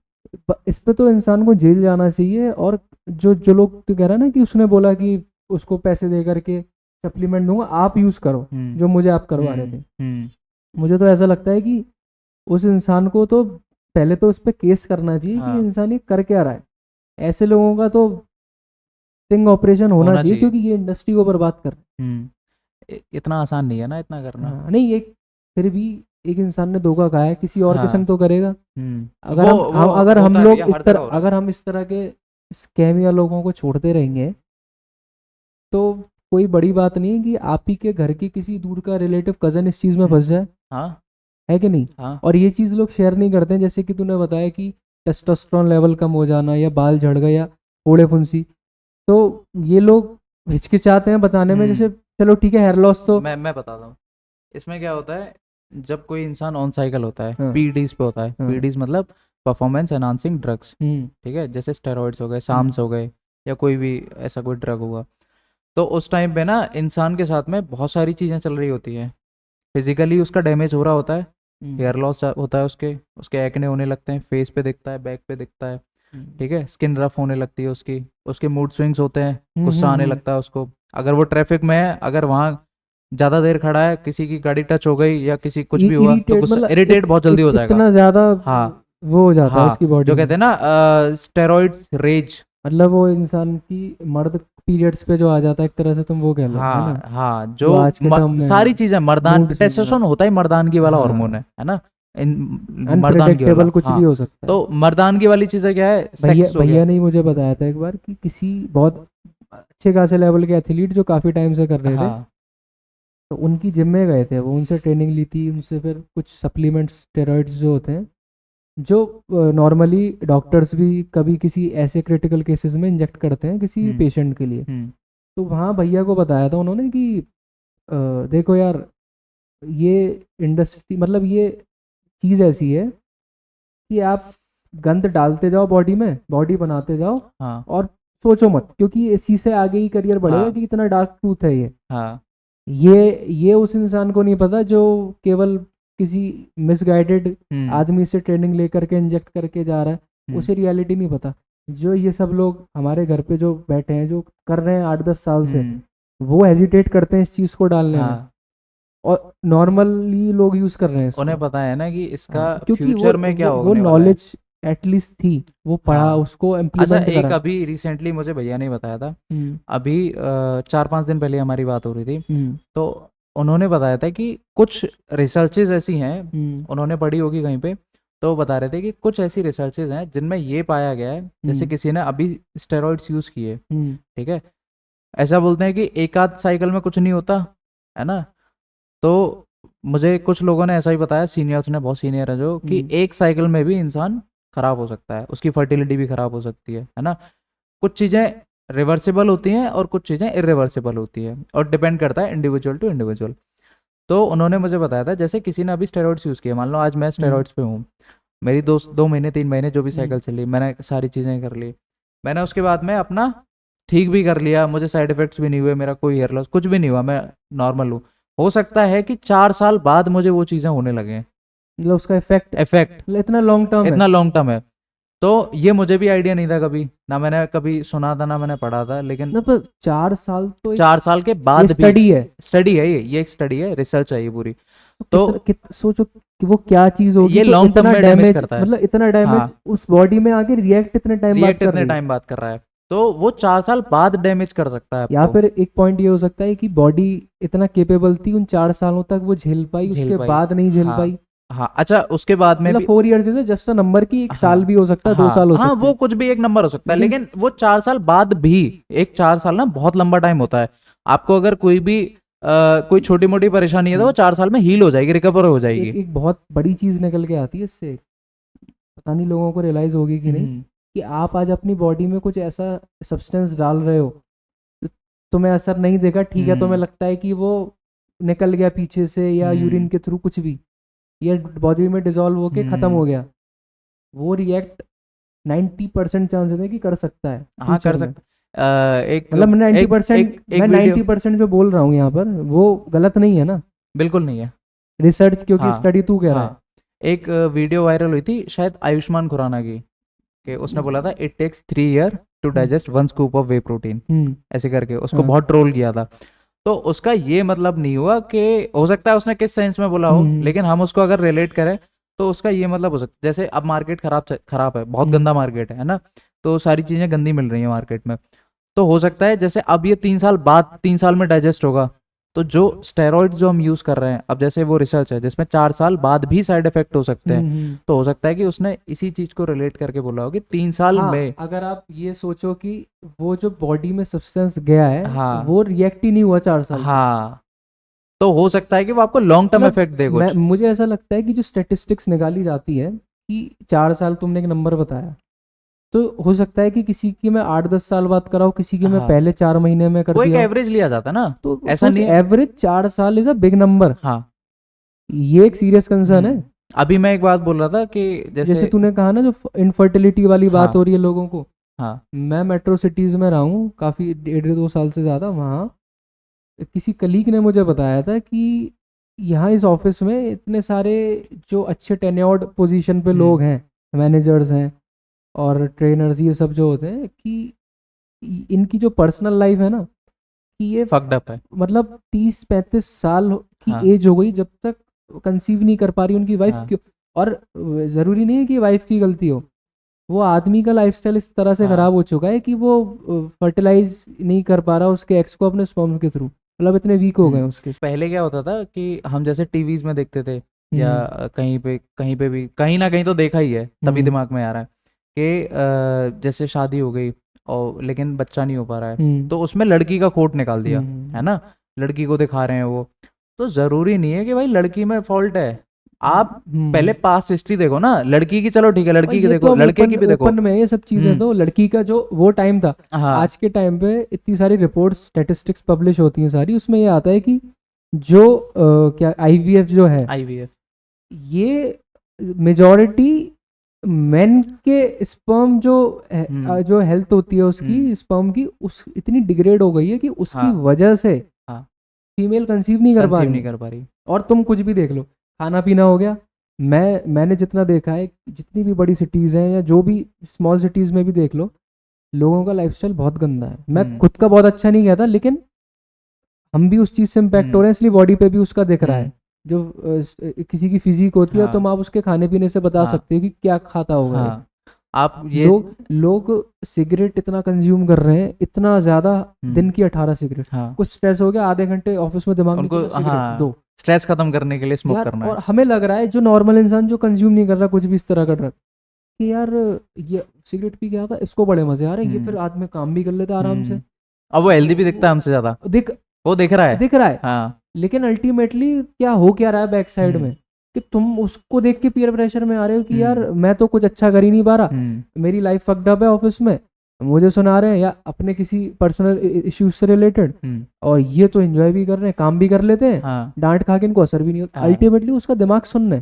इस पे तो इंसान को जेल जाना चाहिए। और जो जो लोग तो कह रहा है ना कि उसने बोला कि उसको पैसे दे करके सप्लीमेंट दूंगा, आप यूज करो जो मुझे आप करवा रहे थे, मुझे तो ऐसा लगता है कि उस इंसान को तो पहले तो उस पर केस करना चाहिए कि इंसान ये कर क्या रहा है। ऐसे लोगों का तो स्टिंग ऑपरेशन होना चाहिए, क्योंकि ये इंडस्ट्री को बर्बाद कर रहा है। इतना आसान नहीं है ना इतना करना। हाँ, नहीं, एक फिर भी एक इंसान ने धोखा खाया है, किसी और के संग तो करेगा। अगर वो अगर हम होता है लोग भैया, इस हर तरह, जगह हो रहा है। अगर हम इस तरह के स्कैम या लोगों को छोड़ते रहेंगे तो कोई बड़ी बात नहीं है कि आप ही के घर के किसी दूर का रिलेटिव कजन इस चीज़ में फंस जाए, हाँ है कि नहीं? हाँ और ये चीज़ लोग शेयर नहीं करते हैं, जैसे कि तूने बताया कि टेस्टोस्टेरोन लेवल कम हो जाना या बाल झड़ गए या फोड़े फुंसी, तो ये लोग हिचकिचाते हैं बताने में। जैसे चलो ठीक है, हेयर लॉस तो मैं बताता हूँ इसमें क्या होता है। जब कोई इंसान ऑन साइकिल होता है, हाँ। पीडीज पे होता है, हाँ। पीडीज मतलब परफॉर्मेंस एनहांसिंग ड्रग्स, ठीक है, जैसे स्टेरॉइड्स हो गए, साम्स हो गए, या कोई भी ऐसा कोई ड्रग हुआ, तो उस टाइम पे ना इंसान के साथ में बहुत सारी चीज़ें चल रही होती हैं। फिजिकली उसका डैमेज हो रहा होता है, हेयर लॉस होता है, उसके एक्ने होने लगते हैं, फेस पे दिखता है, बैक पे दिखता है, ठीक है, स्किन रफ होने लगती है उसके मूड स्विंग्स होते हैं, गुस्सा आने लगता है उसको। अगर वो ट्रैफिक में है, अगर वहाँ ज़्यादा देर खड़ा है, किसी की गाड़ी टच हो गई या किसी कुछ भी हुआ, तो गुस्सा, इरिटेट बहुत जल्दी हो जाएगा, इतना ज़्यादा हाँ वो हो जाता है हाँ, उसकी बॉडी जो में। कहते हैं ना स्टेरॉइड्स रेज, मतलब वो इंसान की मर्द पीरियड्स पे जो आ जाता है एक तरह से, तुम वो कह लो, है हाँ ना? हाँ, वो जो आज के टर्म में सारी चीजें मर्दान, मूड स्विंग टेस्टोस्टेरोन होता ही मर्दानगी वाला हार्मोन है ना, मर्दानगी वाला। अनप्रेडिक्टेबल कुछ हाँ, भी हो सकता है। तो मर्दानगी वाली चीजें क्या है, भैया सेक्स हो गया। भैया ने ही मुझे बताया था एक बार कि किसी बहुत अच्छे खासे लेवल के एथलीट जो काफी टाइम से कर रहे थे, हाँ तो उनकी जिम में गए थे वो, उनसे ट्रेनिंग ली थी, उनसे फिर कुछ सप्लीमेंट्स स्टेरॉइड्स जो होते हैं जो नॉर्मली डॉक्टर्स भी कभी किसी ऐसे क्रिटिकल केसेस में इंजेक्ट करते हैं किसी पेशेंट के लिए। तो वहाँ भैया को बताया था उन्होंने कि देखो यार, ये इंडस्ट्री मतलब ये चीज़ ऐसी है कि आप गंद डालते जाओ बॉडी में, बॉडी बनाते जाओ, हाँ और सोचो मत, क्योंकि इसी से आगे ही करियर बढ़ेगा हाँ कि इतना डार्क ट्रूथ है ये। हाँ ये उस इंसान को नहीं पता जो केवल किसी मिसगाइडेड आदमी से ट्रेनिंग लेकर के इंजेक्ट करके जा रहा है, उसे रियलिटी नहीं पता। जो ये सब लोग हमारे घर पे जो बैठे हैं, जो कर रहे हैं 8-10 साल से, वो हेजिटेट करते हैं इस चीज़ को डालने में, और नॉर्मली लोग यूज कर रहे हैं इसको। उन्हें पता है ना कि इसका क्योंकि फ्यूचर में क्या वो होने वाला है। नॉलेज एटलीस्ट थी, वो पढ़ा, हाँ। उसको अच्छा, इम्प्लीमेंट एक करा। अभी रिसेंटली मुझे भैया ने बताया था, अभी 4-5 दिन पहले हमारी बात हो रही थी, तो उन्होंने बताया था कि कुछ रिसर्चेज ऐसी हैं, उन्होंने पढ़ी होगी कहीं पे, तो बता रहे थे कि कुछ ऐसी रिसर्चेज हैं जिनमें ये पाया गया है, जैसे किसी ने अभी स्टेरॉइड्स यूज़ किए, ठीक है, ऐसा बोलते हैं कि एक आध साइकिल में कुछ नहीं होता है ना, तो मुझे कुछ लोगों ने ऐसा ही बताया, सीनियर्स ने, बहुत सीनियर है जो, कि एक साइकिल में भी इंसान खराब हो सकता है, उसकी फर्टिलिटी भी खराब हो सकती है ना। कुछ चीज़ें रिवर्सिबल होती हैं और कुछ चीज़ें इरिवर्सिबल होती है, और डिपेंड करता है इंडिविजुअल टू इंडिविजुअल। तो उन्होंने मुझे बताया था, जैसे किसी ने अभी स्टेरॉइड्स यूज़ किए, मान लो आज मैं स्टेरॉइड्स पे हूँ, मेरी 2 महीने 3 महीने जो भी साइकिल चली, मैंने सारी चीज़ें कर ली, मैंने उसके बाद में अपना ठीक भी कर लिया, मुझे साइड इफेक्ट्स भी नहीं हुए, मेरा कोई हेयर लॉस कुछ भी नहीं हुआ, मैं नॉर्मल हूँ। हो सकता है कि 4 साल बाद मुझे वो चीज़ें होने लगें, मतलब उसका इफेक्ट इतना लॉन्ग टर्म है। इतना लॉन्ग टर्म है। तो ये मुझे भी आइडिया नहीं था कभी, ना मैंने कभी सुना था ना मैंने पढ़ा था, लेकिन मतलब 4 साल तो 4 साल के बाद भी स्टडी है, स्टडी है, ये एक स्टडी है, रिसर्च है ये पूरी। तो सोचो कि वो क्या चीज होगी, ये तो लॉन्ग टर्म इतना में डैमेज डैमेज, करता है, मतलब इतना डैमेज हाँ, उस बॉडी में आके रिएक्ट इतने टाइम बाद कर रही है। टाइम बात कर रहा है, तो वो 4 साल बाद डैमेज कर सकता है या आपको। फिर एक पॉइंट ये हो सकता है कि बॉडी इतना केपेबल थी उन 4 सालों तक वो झेल पाई, झेल उसके पाई। बाद नहीं झेल हाँ पाई। हाँ, अच्छा उसके बाद में मतलब भी 4 years is just a number की, एक साल हाँ भी हो सकता है, 2 हाँ साल हो हाँ, सकते वो हैं। कुछ भी एक नंबर हो सकता है, लेकिन लेकिन वो 4 साल बाद भी, एक 4 साल ना बहुत लंबा टाइम होता है। आपको अगर कोई भी कोई छोटी मोटी परेशानी है तो वो 4 साल में हील हो जाएगी, रिकवर हो जाएगी। एक बहुत बड़ी चीज निकल के आती है इससे, पता नहीं लोगों को रियलाइज होगी कि नहीं, कि आप आज अपनी बॉडी में कुछ ऐसा सब्सटेंस डाल रहे हो, तो तुम्हें असर नहीं देगा, ठीक है, तुम्हें लगता है कि वो निकल गया पीछे से या यूरिन के थ्रू कुछ भी, ये बॉडी में डिजोल्व होके खत्म हो गया, वो रिएक्ट 90% चांसेस है कि कर सकता है। हाँ कर सकता एक मतलब 90%, एक मैं वीडियो 90% जो बोल रहा हूँ यहाँ पर वो गलत नहीं है ना, बिल्कुल नहीं है, रिसर्च, क्योंकि हाँ स्टडी तू कह रहा है। हाँ, एक वीडियो वायरल हुई थी शायद आयुष्मान खुराना की, कि उसने बोला था it takes 3 year to digest 1 scoop of whey protein, ऐसे करके उसको बहुत ट्रोल किया था। तो उसका ये मतलब नहीं हुआ कि, हो सकता है उसने किस सेंस में बोला हो, लेकिन हम उसको अगर रिलेट करें तो उसका ये मतलब हो सकता है, जैसे अब मार्केट खराब है, बहुत गंदा मार्केट है ना, तो सारी चीज़ें गंदी मिल रही हैं मार्केट में, तो हो सकता है जैसे अब ये 3 साल में डाइजेस्ट होगा, तो जो स्टेरॉइड्स जो हम यूज़ कर रहे हैं, अब जैसे वो रिसर्च है जिसमें 4 साल बाद भी साइड इफेक्ट हो सकते हैं, तो हो सकता है कि उसने इसी चीज़ को रिलेट करके बोला हो कि 3 साल में, अगर आप ये सोचो कि वो जो बॉडी में सब्सटेंस गया है, हाँ वो रिएक्ट ही नहीं हुआ 4 साल, हाँ, तो हो सकता है कि वो आपको लॉन्ग टर्म इफेक्ट दे कुछ। मुझे ऐसा लगता है कि जो स्टेटिस्टिक्स निकाली जाती है कि 4 साल, तुमने एक नंबर बताया, तो हो सकता है कि किसी की मैं 8-10 साल बाद कराऊँ, किसी की मैं पहले 4 महीने में कर वो एक दिया, एवरेज लिया जाता है ना, तो ऐसा नहीं है, एवरेज 4 साल इज अ बिग नंबर। हाँ, ये एक सीरियस कंसर्न है। अभी मैं एक बात बोल रहा था कि जैसे तूने कहा ना, जो इनफर्टिलिटी वाली बात हो रही है लोगों को, हाँ मैं मेट्रो सिटीज में रहा हूँ काफ़ी, 1.5-2 साल से ज़्यादा, वहाँ किसी कलीग ने मुझे बताया था कि यहाँ इस ऑफिस में इतने सारे जो अच्छे टेन्योर्ड पोजीशन पे लोग हैं, मैनेजर्स हैं और ट्रेनर्स, ये सब जो होते हैं, कि इनकी जो पर्सनल लाइफ है ना, कि ये फक्ड अप है, मतलब 30-35 साल की हाँ एज हो गई जब तक कंसीव नहीं कर पा रही उनकी वाइफ, क्यों? और ज़रूरी नहीं है कि वाइफ की गलती हो, वो आदमी का लाइफस्टाइल इस तरह से खराब हो चुका है कि वो फर्टिलाइज नहीं कर पा रहा उसके एक्स को अपने स्पर्म के थ्रू, मतलब इतने वीक हो गए उसके। पहले क्या होता था कि हम जैसे टीवीज में देखते थे, या कहीं पे भी कहीं ना कहीं तो देखा ही है, तभी दिमाग में आ रहा है कि जैसे शादी हो गई और लेकिन बच्चा नहीं हो पा रहा है, तो उसमें लड़की का कोट निकाल दिया, है ना, लड़की को दिखा रहे हैं वो, तो जरूरी नहीं है कि भाई लड़की में फॉल्ट है। आप पहले पास्ट हिस्ट्री देखो ना, लड़की की चलो ठीक है, लड़की की देखो, लड़के की भी देखो। ओपन में ये सब चीजें तो लड़की का जो वो टाइम था, हाँ आज के टाइम पे इतनी सारी रिपोर्ट्स स्टैटिस्टिक्स पब्लिश होती हैं सारी, उसमें ये आता है कि जो क्या आईवीएफ जो है, आईवीएफ ये मेजॉरिटी मेन के स्पर्म जो हेल्थ होती है उसकी स्पर्म की, उस इतनी डिग्रेड हो गई है कि उसकी हाँ। वजह से हाँ। फीमेल कंसीव नहीं कर पा रही। और तुम कुछ भी देख लो, खाना पीना हो गया, मैंने जितना देखा है, जितनी भी बड़ी सिटीज़ हैं या जो भी स्मॉल सिटीज़ में भी देख लो, लोगों का लाइफस्टाइल बहुत गंदा है। मैं खुद का बहुत अच्छा नहीं कहता, लेकिन हम भी उस चीज़ से इम्पैक्ट हो रहे हैं, इसलिए बॉडी पे भी उसका दिख रहा है। जो किसी की फिजिक होती है, हाँ। तो आप उसके खाने पीने से बता सकते हो कि क्या खाता होगा। हाँ। आप ये लोग सिगरेट इतना कंज्यूम कर रहे हैं, इतना ज्यादा, दिन की 18 सिगरेट। हाँ। कुछ स्ट्रेस हो गया, आधे घंटे ऑफिस में दिमाग उनको दो स्ट्रेस खत्म करने के लिए स्मोक करना है। और हमें लग रहा है जो नॉर्मल इंसान जो कंज्यूम नहीं कर रहा कुछ भी इस तरह कर रहा कि यार ये सिगरेट पी के आता, इसको बड़े मजे आ रहे हैं, ये फिर आदमी काम भी कर लेता है आराम से। अब वो हेल्दी भी दिखता है हमसे ज्यादा, वो दिख रहा है। हाँ। लेकिन अल्टीमेटली क्या हो क्या रहा है बैक साइड में, कि तुम उसको देख के पीयर प्रेशर में आ रहे हो कि यार मैं तो कुछ अच्छा कर ही नहीं पा रहा, मेरी लाइफ फक्ड अप है ऑफिस में, मुझे सुना रहे हैं, या अपने किसी पर्सनल इश्यूज से रिलेटेड, और ये तो एंजॉय भी कर रहे हैं, काम भी कर लेते हैं। हाँ। डांट खा के इनको असर भी नहीं होता। अल्टीमेटली उसका दिमाग सुनने,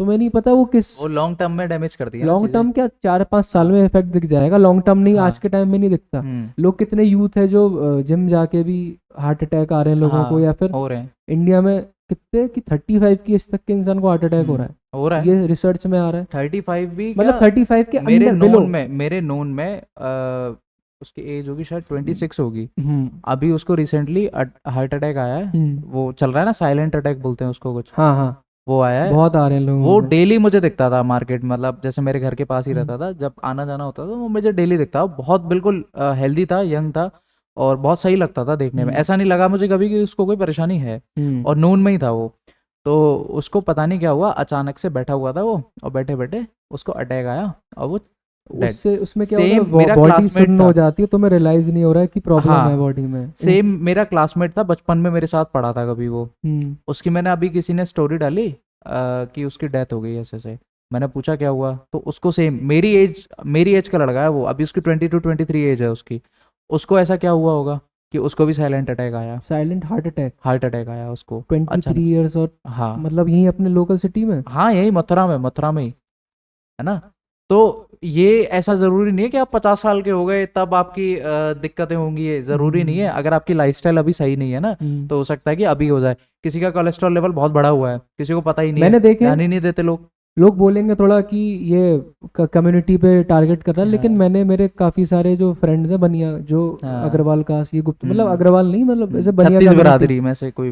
तुम्हें नहीं पता वो लॉन्ग टर्म में डैमेज करती है। लॉन्ग टर्म क्या 4-5 साल में इफेक्ट दिख जाएगा, लॉन्ग टर्म नहीं। आज के टाइम में नहीं दिखता। लोग कितने यूथ है जो जिम जाके भी हार्ट अटैक आ रहे हैं लोगों को, या फिर हो रहे हैं इंडिया में कितने कि 35 की एज तक के इंसान को हार्ट अटैक हो रहा है। ये रिसर्च में आ रहा है। 35 भी मतलब 35 के मेरे नोन में उसकी एज होगी शायद 26 होगी। अभी उसको रिसेंटली हार्ट अटैक आया है। वो चल रहा है ना, साइलेंट अटैक बोलते हैं उसको कुछ। हाँ वो आया है, बहुत आ रहे हैं लोग। वो डेली मुझे दिखता था मार्केट, मतलब जैसे मेरे घर के पास ही रहता था, जब आना जाना होता था वो मुझे डेली दिखता। बहुत बिल्कुल हेल्दी था, यंग था, और बहुत सही लगता था देखने में। ऐसा नहीं लगा मुझे कभी कि उसको कोई परेशानी है, और नून में ही था वो। तो उसको पता नहीं क्या हुआ, अचानक से बैठा हुआ था वो, और बैठे बैठे उसको अटैक आया, और वो उसमें क्या होता है, बॉडी सुन्न हो जाती है, तो मैं रियलाइज नहीं हो रहा है कि प्रॉब्लम है बॉडी में। सेम मेरा क्लासमेट था, बचपन में मेरे साथ पढ़ा था कभी वो। उसकी मैंने अभी किसी ने स्टोरी डाली कि उसकी डेथ हो गई ऐसे से। मैंने पूछा क्या हुआ, तो उसको सेम मेरी एज का लड़का है वो, अभी उसकी 22-23 एज है उसकी। उसको ऐसा क्या हुआ होगा कि उसको भी साइलेंट अटैक आया, साइलेंट हार्ट अटैक आया उसको। 23 इयर्स, और हाँ मतलब यही अपने लोकल सिटी में, हाँ यही मथुरा में ही है ना। तो ये ऐसा जरूरी नहीं है कि आप 50 साल के हो गए तब आपकी दिक्कतें होंगी, ये जरूरी नहीं है। अगर आपकी लाइफस्टाइल अभी सही नहीं है ना, तो हो सकता है कि अभी हो जाए। किसी का कोलेस्ट्रॉल लेवल बहुत बढ़ा हुआ है, किसी को पता ही नहीं, मैंने देखे, ध्यान ही नहीं देते लोग बोलेंगे थोड़ा कि ये कम्युनिटी पे टारगेट कर रहा है, लेकिन मैंने मेरे काफी सारे जो फ्रेंड्स हैं बनिया, जो अग्रवाल कास्ट, ये गुप्त, मतलब अग्रवाल नहीं, मतलब ऐसे बनिया बिरादरी में से कोई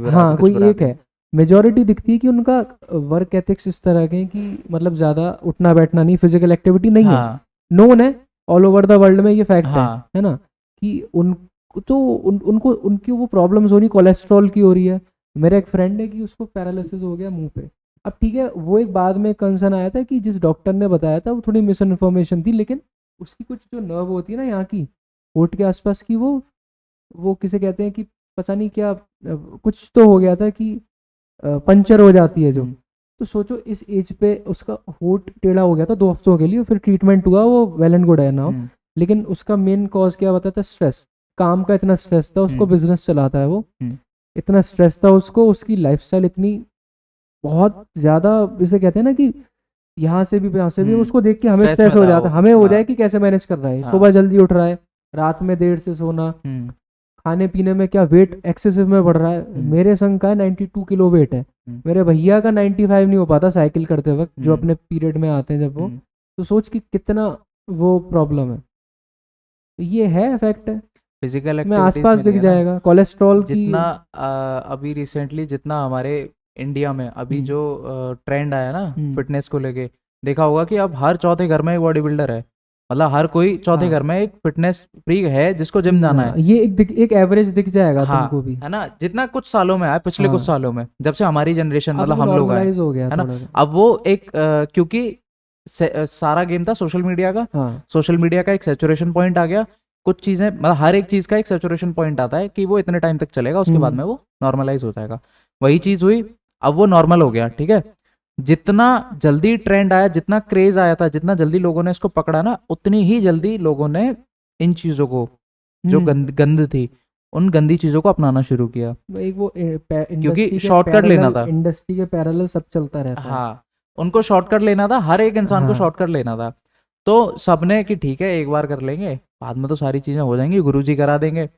एक है, मेजॉरिटी दिखती है कि उनका वर्क एथिक्स इस तरह के कि मतलब ज्यादा उठना बैठना नहीं, फिजिकल एक्टिविटी नहीं है। नोन है ऑल ओवर द वर्ल्ड में, ये फैक्ट है ना, कि उनको उनकी वो प्रॉब्लम्स हो रही, कोलेस्ट्रॉल की हो रही है। मेरा एक फ्रेंड है कि उसको पैरालिसिस हो गया मुंह पे। अब ठीक है, वो एक बाद में कंसर्न आया था कि जिस डॉक्टर ने बताया था वो थोड़ी मिस इन्फॉर्मेशन थी, लेकिन उसकी कुछ जो नर्व होती है ना यहाँ की होठ के आसपास की, वो किसे कहते हैं कि पता नहीं क्या कुछ तो हो गया था कि पंचर हो जाती है जो। तो सोचो इस एज पे उसका होठ टेढ़ा हो गया था 2 हफ्तों के लिए, फिर ट्रीटमेंट हुआ, वो वेल एंड गुड है ना। लेकिन उसका मेन कॉज क्या बताया था, स्ट्रेस, काम का इतना स्ट्रेस था उसको, बिजनेस चलाता है वो, इतना स्ट्रेस था उसको, उसकी लाइफस्टाइल इतनी बहुत ज्यादा, इसे कहते हैं ना कि यहाँ से भी यहाँ से भी, उसको देख के हमें स्ट्रेस हो जाता है, हमें हो जाए कि कैसे मैनेज कर रहा है, सुबह जल्दी उठ रहा है, रात में देर से सोना, खाने पीने में क्या वेट एक्सेसिव में बढ़ रहा है। मेरे संग का 92 किलो वेट है, मेरे भैया का 95 नहीं हो पाता साइकिल करते वक्त, जो अपने पीरियड में आते हैं जब वो, तो सोच कि कितना वो प्रॉब्लम है। ये है इफेक्ट है, फिजिकल में आसपास दिख जाएगा कोलेस्ट्रॉल की। जितना अभी रिसेंटली जितना हमारे इंडिया में अभी जो ट्रेंड आया ना फिटनेस को लेके, देखा होगा कि अब हर चौथे घर में एक बॉडी बिल्डर है, मतलब हर कोई चौथे घर में एक फिटनेस फ्रीक है जिसको जिम जाना है। ये एक एवरेज दिख जाएगा तुमको भी, है ना, जितना कुछ सालों में आया, पिछले कुछ सालों में, जब से हमारी जनरेशन, मतलब हम लोग आए, हो गया है ना। अब वो एक क्योंकि सारा गेम था सोशल मीडिया का, सोशल मीडिया का एक सैचुरेशन पॉइंट आ गया। कुछ चीजें, मतलब हर एक चीज का एक सैचुरेशन पॉइंट आता है कि वो इतने टाइम तक चलेगा, उसके बाद में वो नॉर्मलाइज हो जाएगा। वही चीज हुई, अब वो नॉर्मल हो गया, ठीक है। जितना जल्दी ट्रेंड आया, जितना क्रेज आया था, जितना जल्दी लोगों ने इसको पकड़ा ना, उतनी ही जल्दी लोगों ने इन चीजों को जो गंद थी, उन गंदी चीजों को अपनाना शुरू किया, एक वो क्योंकि शॉर्टकट लेना था। इंडस्ट्री के पैरेलल सब चलता रहता है। हाँ, उनको शॉर्टकट लेना था, हर एक इंसान को हाँ। शॉर्टकट लेना था। तो सबने कि ठीक है एक बार कर लेंगे, बाद में तो सारी चीजें हो जाएंगी, गुरुजी करा देंगे।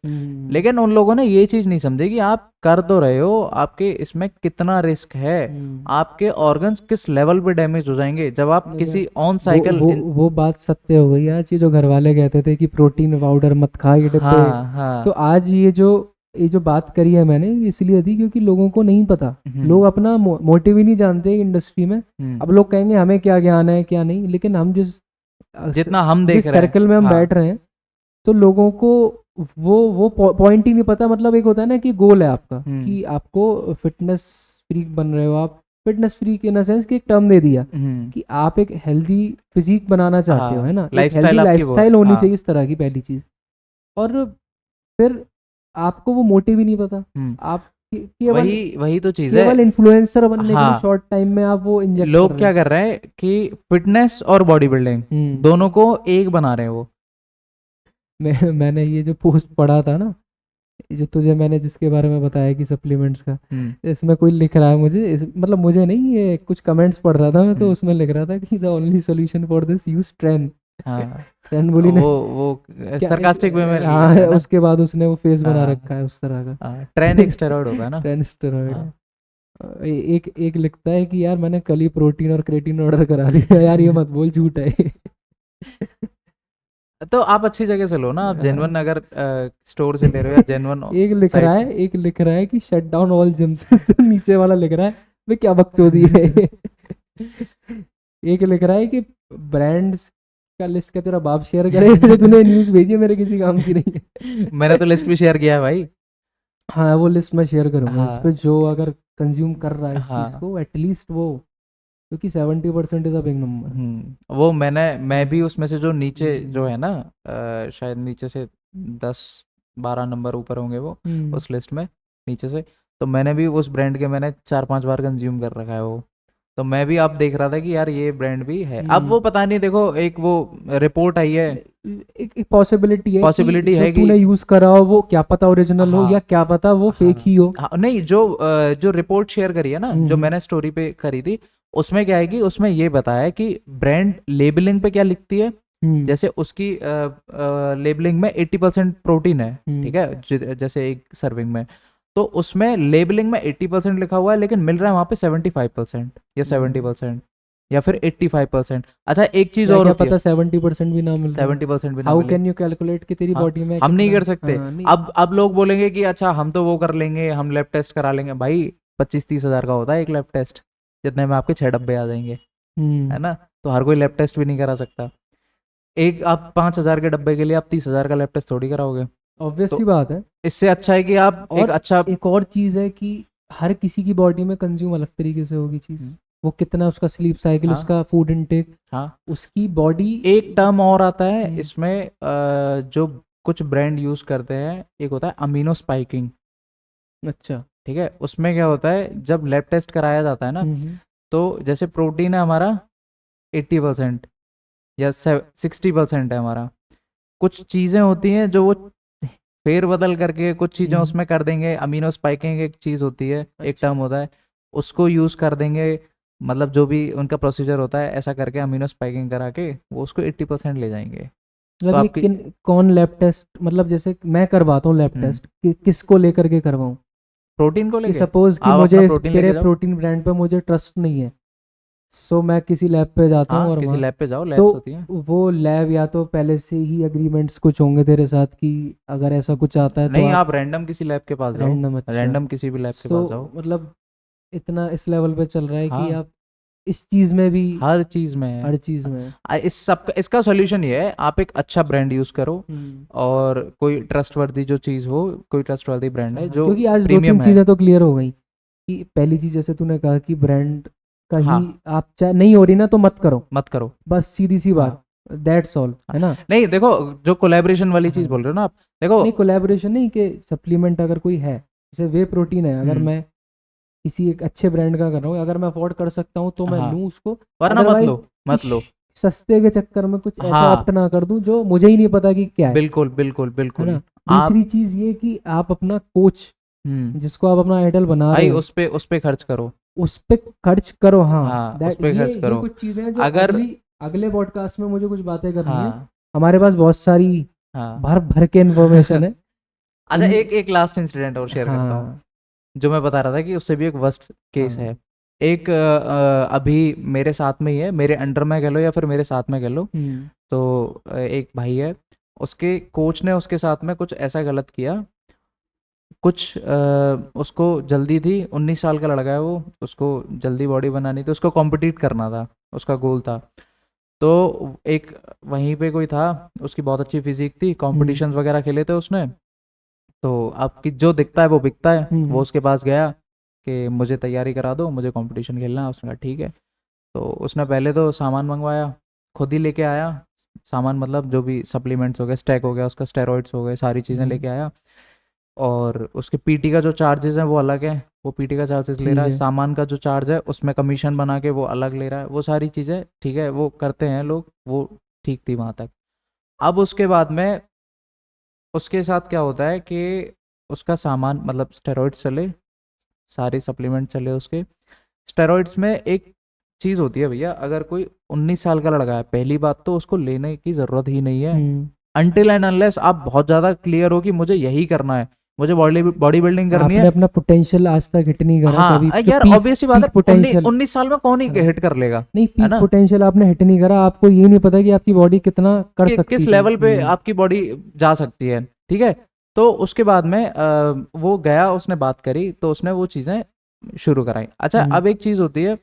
लेकिन उन लोगों ने ये चीज नहीं समझी कि आप कर तो रहे हो, आपके इसमें कितना रिस्क है, आपके ऑर्गन्स किस लेवल पे डैमेज हो जाएंगे जब आप किसी ऑन साइकिल। वो बात सत्य हो गई आज, ये जो घर वाले कहते थे कि प्रोटीन पाउडर मत खा ये डिब्बे। हाँ हाँ, तो आज ये जो बात करी है मैंने इसलिए थी क्योंकि लोगों को नहीं पता, लोग अपना मोटिव ही नहीं जानते इंडस्ट्री में। अब लोग कहेंगे हमें क्या ज्ञान है क्या नहीं, लेकिन हम जितना हम देख रहे हैं, सर्कल में हम बैठ रहे हैं, तो लोगों को वो पॉइंट ही नहीं पता। मतलब एक होता है ना कि गोल है आपका कि आपको फिटनेस फ्रीक बन रहे हो आप, फिटनेस फ्रीक इन सेंस कि एक टर्म दे दिया कि आप एक हेल्दी फिजिक बनाना चाहते हो, है ना, एक हेल्दी लाइफस्टाइल होनी चाहिए, इस तरह की पहली चीज। और फिर आपको वो मोटिव ही नहीं पता, आप वही तो चीज है, केवल इन्फ्लुएंसर बनने के लिए शॉर्ट टाइम में आप वो इंजेक्ट लोग क्या कर रहे हैं कि फिटनेस और बॉडी बिल्डिंग दोनों को एक बना रहे हैं वो। मैंने ये जो पोस्ट पढ़ा था ना, जो तुझे मैंने जिसके बारे में बताया कि सप्लीमेंट्स का, इसमें कोई लिख रहा है मुझे, मतलब मुझे नहीं, ये कुछ कमेंट्स पढ़ रहा था मैं, तो उसमें लिख रहा था कि the only solution for this use train. Train बोली ने वो सरकास्टिक वे में, हाँ, उसके बाद उसने वो फेस बना रखा है उस तरह का। ट्रेन एक स्टेरॉइड होता है ना, ट्रेन स्टेरॉइड। एक लिखता है कि यार मैंने कल ही प्रोटीन और क्रेटीन ऑर्डर करा लिया। यार ये मत बोल, झूठ है। तो आप अच्छी जगह से लो ना, आप जेन्युइन अगर स्टोर से ले रहे हो या जेन्युइन। एक लिख रहा है कि शट डाउन ऑल जिम्स। तो नीचे वाला लिख रहा है वे क्या बकचोदी है। एक लिख रहा है कि ब्रांड्स का लिस्ट का तेरा बाप शेयर करे। जो तूने न्यूज़ भेजी है मेरे किसी काम की नहीं है। मैंने तो लिस्ट भी शेयर किया है भाई। हाँ, वो लिस्ट मैं शेयर करूंगा। उस पर जो अगर कंज्यूम कर रहा है इस चीज़ को, एटलीस्ट वो, क्योंकि 70% इज अ बिग नंबर। वो मैं भी उसमें से जो नीचे जो है ना, शायद नीचे से 10-12 नंबर ऊपर होंगे वो उस लिस्ट में नीचे से, तो मैंने भी उस ब्रांड के मैंने 4-5 बार कंज्यूम कर रखा है वो। तो मैं भी आप देख रहा था कि यार ये ब्रांड भी है। अब वो पता नहीं, देखो एक वो रिपोर्ट आई है, एक पॉसिबिलिटी है कि तूने यूज करा हो वो क्या पता ओरिजिनल हो, या क्या पता वो फेक ही हो। नहीं, जो रिपोर्ट शेयर करी है ना, जो मैंने स्टोरी पे करी थी, उसमें क्या है कि उसमें ये बताया है कि ब्रांड लेबलिंग पे क्या लिखती है। जैसे उसकी लेबलिंग में 80% प्रोटीन है, ठीक है, जैसे एक सर्विंग में, तो उसमें लेबलिंग में 80% लिखा हुआ है, लेकिन मिल रहा है वहां पे 75% या 70% या फिर 85%। अच्छा, एक चीज और होती है, 70% भी ना मिल रहा है, 70% भी ना हाउ मिले, कैन यू कैलकुलेट कि तेरी बॉडी में हम नहीं कर सकते। अब लोग बोलेंगे कि अच्छा हम तो वो कर लेंगे, हम लैब टेस्ट करा लेंगे। भाई 25-30 हज़ार का होता है एक लैब टेस्ट, जितने में आपके 6 डब्बे आ जाएंगे, है ना। तो हर कोई लैब टेस्ट भी नहीं करा सकता। एक आप 5,000 के डब्बे के लिए आप 30,000 का लैब टेस्ट थोड़ी कराओगे। ऑब्वियस सी बात है। इससे अच्छा है कि आप एक और चीज है कि हर किसी की बॉडी में कंज्यूम अलग तरीके से होगी चीज। वो कितना उसका स्लीप साइकिल, उसका फूड इनटेक, उसकी बॉडी। एक टर्म और आता है इसमें, जो कुछ ब्रांड यूज करते हैं, एक होता है अमीनो स्पाइकिंग। अच्छा, ठीक है, उसमें क्या होता है, जब लैब टेस्ट कराया जाता है ना, तो जैसे प्रोटीन है हमारा 80% या 60% है हमारा, कुछ चीज़ें होती हैं जो वो फेर बदल करके कुछ चीज़ें उसमें कर देंगे। अमीनो स्पाइकिंग एक चीज़ होती है, एक टर्म होता है, उसको यूज़ कर देंगे। मतलब जो भी उनका प्रोसीजर होता है, ऐसा करके अमीनो स्पाइकिंग करा के वो उसको 80% ले जाएंगे। मतलब ये कौन लैब टेस्ट, मतलब जैसे मैं करवाता हूँ लैब टेस्ट, किसको लेकर के करवाऊँ? प्रोटीन को लेके। सपोज कि मुझे तेरे प्रोटीन ब्रांड पे मुझे ट्रस्ट नहीं है, सो मैं किसी लैब पे जाता हूँ, और किसी लैब पे जाओ, तो होती हैं। वो लैब या तो पहले से ही एग्रीमेंट्स कुछ होंगे तेरे साथ कि अगर ऐसा कुछ आता है नहीं, तो आप रैंडम किसी लैब के पास जाओ, रैंडम किसी भी लैब के पास जाओ। मतलब इतना इस लेवल पे चल रहा है कि आप इस चीज में भी, हर चीज में इसका सॉल्यूशन ये है, आप एक अच्छा ब्रांड यूज करो, और कोई ट्रस्टवर्दी जो चीज हो, कोई ट्रस्टवर्दी ब्रांड है जो क्योंकि आज 2-3 चीजें तो क्लियर हो गई कि पहली चीज जैसे तूने कहा कि ब्रांड का ही आप चाहे नहीं हो रही ना तो मत करो, बस सीधी सी बात, दैट्स ऑल, है ना। नहीं देखो, जो कोलैबोरेशन वाली चीज बोल रहे हो ना आप, देखो नहीं कोलैबोरेशन नहीं, कि सप्लीमेंट अगर कोई है, जैसे वे प्रोटीन है, अगर मैं किसी एक अच्छे ब्रांड का कर रहा हूँ, अगर मैं अफोर्ड कर सकता हूँ तो मैं हाँ। लूँ उसको, वरना मत अदरवाइज लो, मत लो। सस्ते के चक्कर में कुछ ऐसा हाँ, ऑप्ट ना कर दूं जो मुझे ही नहीं पता कि क्या है बिल्कुल, बिल्कुल, है बिल्कुल। ना। आप दूसरी चीज ये कि आप अपना कोच, हुँ, जिसको आप अपना आइडल बना रहे भाई हो, उस पे खर्च करो। उस पे खर्च करो। हाँ, हाँ, उस दैट पे खर्च ये करो। कुछ चीजें हैं जो अगर अगले पॉडकास्ट में मुझे कुछ बातें करनी है। हाँ, हमारे पास बहुत सारी हाँ। भर भर के इन्फॉर्मेशन है अच्छा, उन। एक लास्ट इंसिडेंट और शेयर करता हूँ, हाँ जो मैं बता रहा था कि उससे भी एक वर्स्ट केस हाँ। है। एक अभी मेरे साथ में ही है, मेरे अंडर में कह लो या फिर मेरे साथ में कह लो। हम्म तो एक भाई है, उसके कोच ने उसके साथ में कुछ ऐसा गलत किया, कुछ उसको जल्दी थी, 19 साल का लड़का है वो, उसको जल्दी बॉडी बनानी थी, उसको कॉम्पिटिट करना था, उसका गोल था। तो एक वहीं पे कोई था, उसकी बहुत अच्छी फिजिक थी, हम्म कॉम्पिटिशन्स वगैरह खेले थे उसने। तो आपकी जो दिखता है वो बिकता है, वो हम्म उसके पास गया कि मुझे तैयारी करा दो, मुझे कंपटीशन खेलना है। उसने कहा ठीक है। तो उसने पहले तो सामान मंगवाया, खुद ही लेके आया सामान, मतलब जो भी सप्लीमेंट्स हो गए, स्टैक हो गया उसका, स्टेरॉइड्स हो गए, सारी चीज़ें हम्म, लेके आया। और उसके पीटी का जो चार्जेस हैं वो अलग है, वो पीटी का चार्जेस ले रहा ठीक है, है। सामान का जो चार्ज है उसमें कमीशन बना के वो अलग ले रहा है, वो सारी चीज़ें ठीक है, वो करते हैं लोग, वो ठीक थी वहाँ तक। अब उसके बाद में उसके साथ क्या होता है कि उसका सामान, मतलब स्टेरॉइड्स चले, सारे सप्लीमेंट चले उसके। स्टेरॉइड्स में एक चीज़ होती है भैया, अगर कोई 19 साल का लड़का है, पहली बात तो उसको लेने की ज़रूरत ही नहीं है, हम्म अनटिल एंड अनलेस आप बहुत ज़्यादा क्लियर हो कि मुझे यही करना है, मुझे बॉडी बिल्डिंग करनी आपने है। अपना पोटेंशियल आज तक हिट नहीं करा हाँ, कभी, जो यार पीक ऑब्वियस सी बात है, पीक पोटेंशियल। 19 साल में कौन ही हाँ, हिट कर लेगा, नहीं, है पीक ना? पोटेंशियल आपने हिट नहीं करा, आपको ये नहीं पता कि आपकी बॉडी कितना कर किस सकती थी। लेवल पे आपकी बॉडी जा सकती है, ठीक है। तो उसके बाद में वो गया, उसने बात करी, तो उसने वो चीज़ें शुरू कराई। अच्छा, हम्म अब एक चीज़ होती है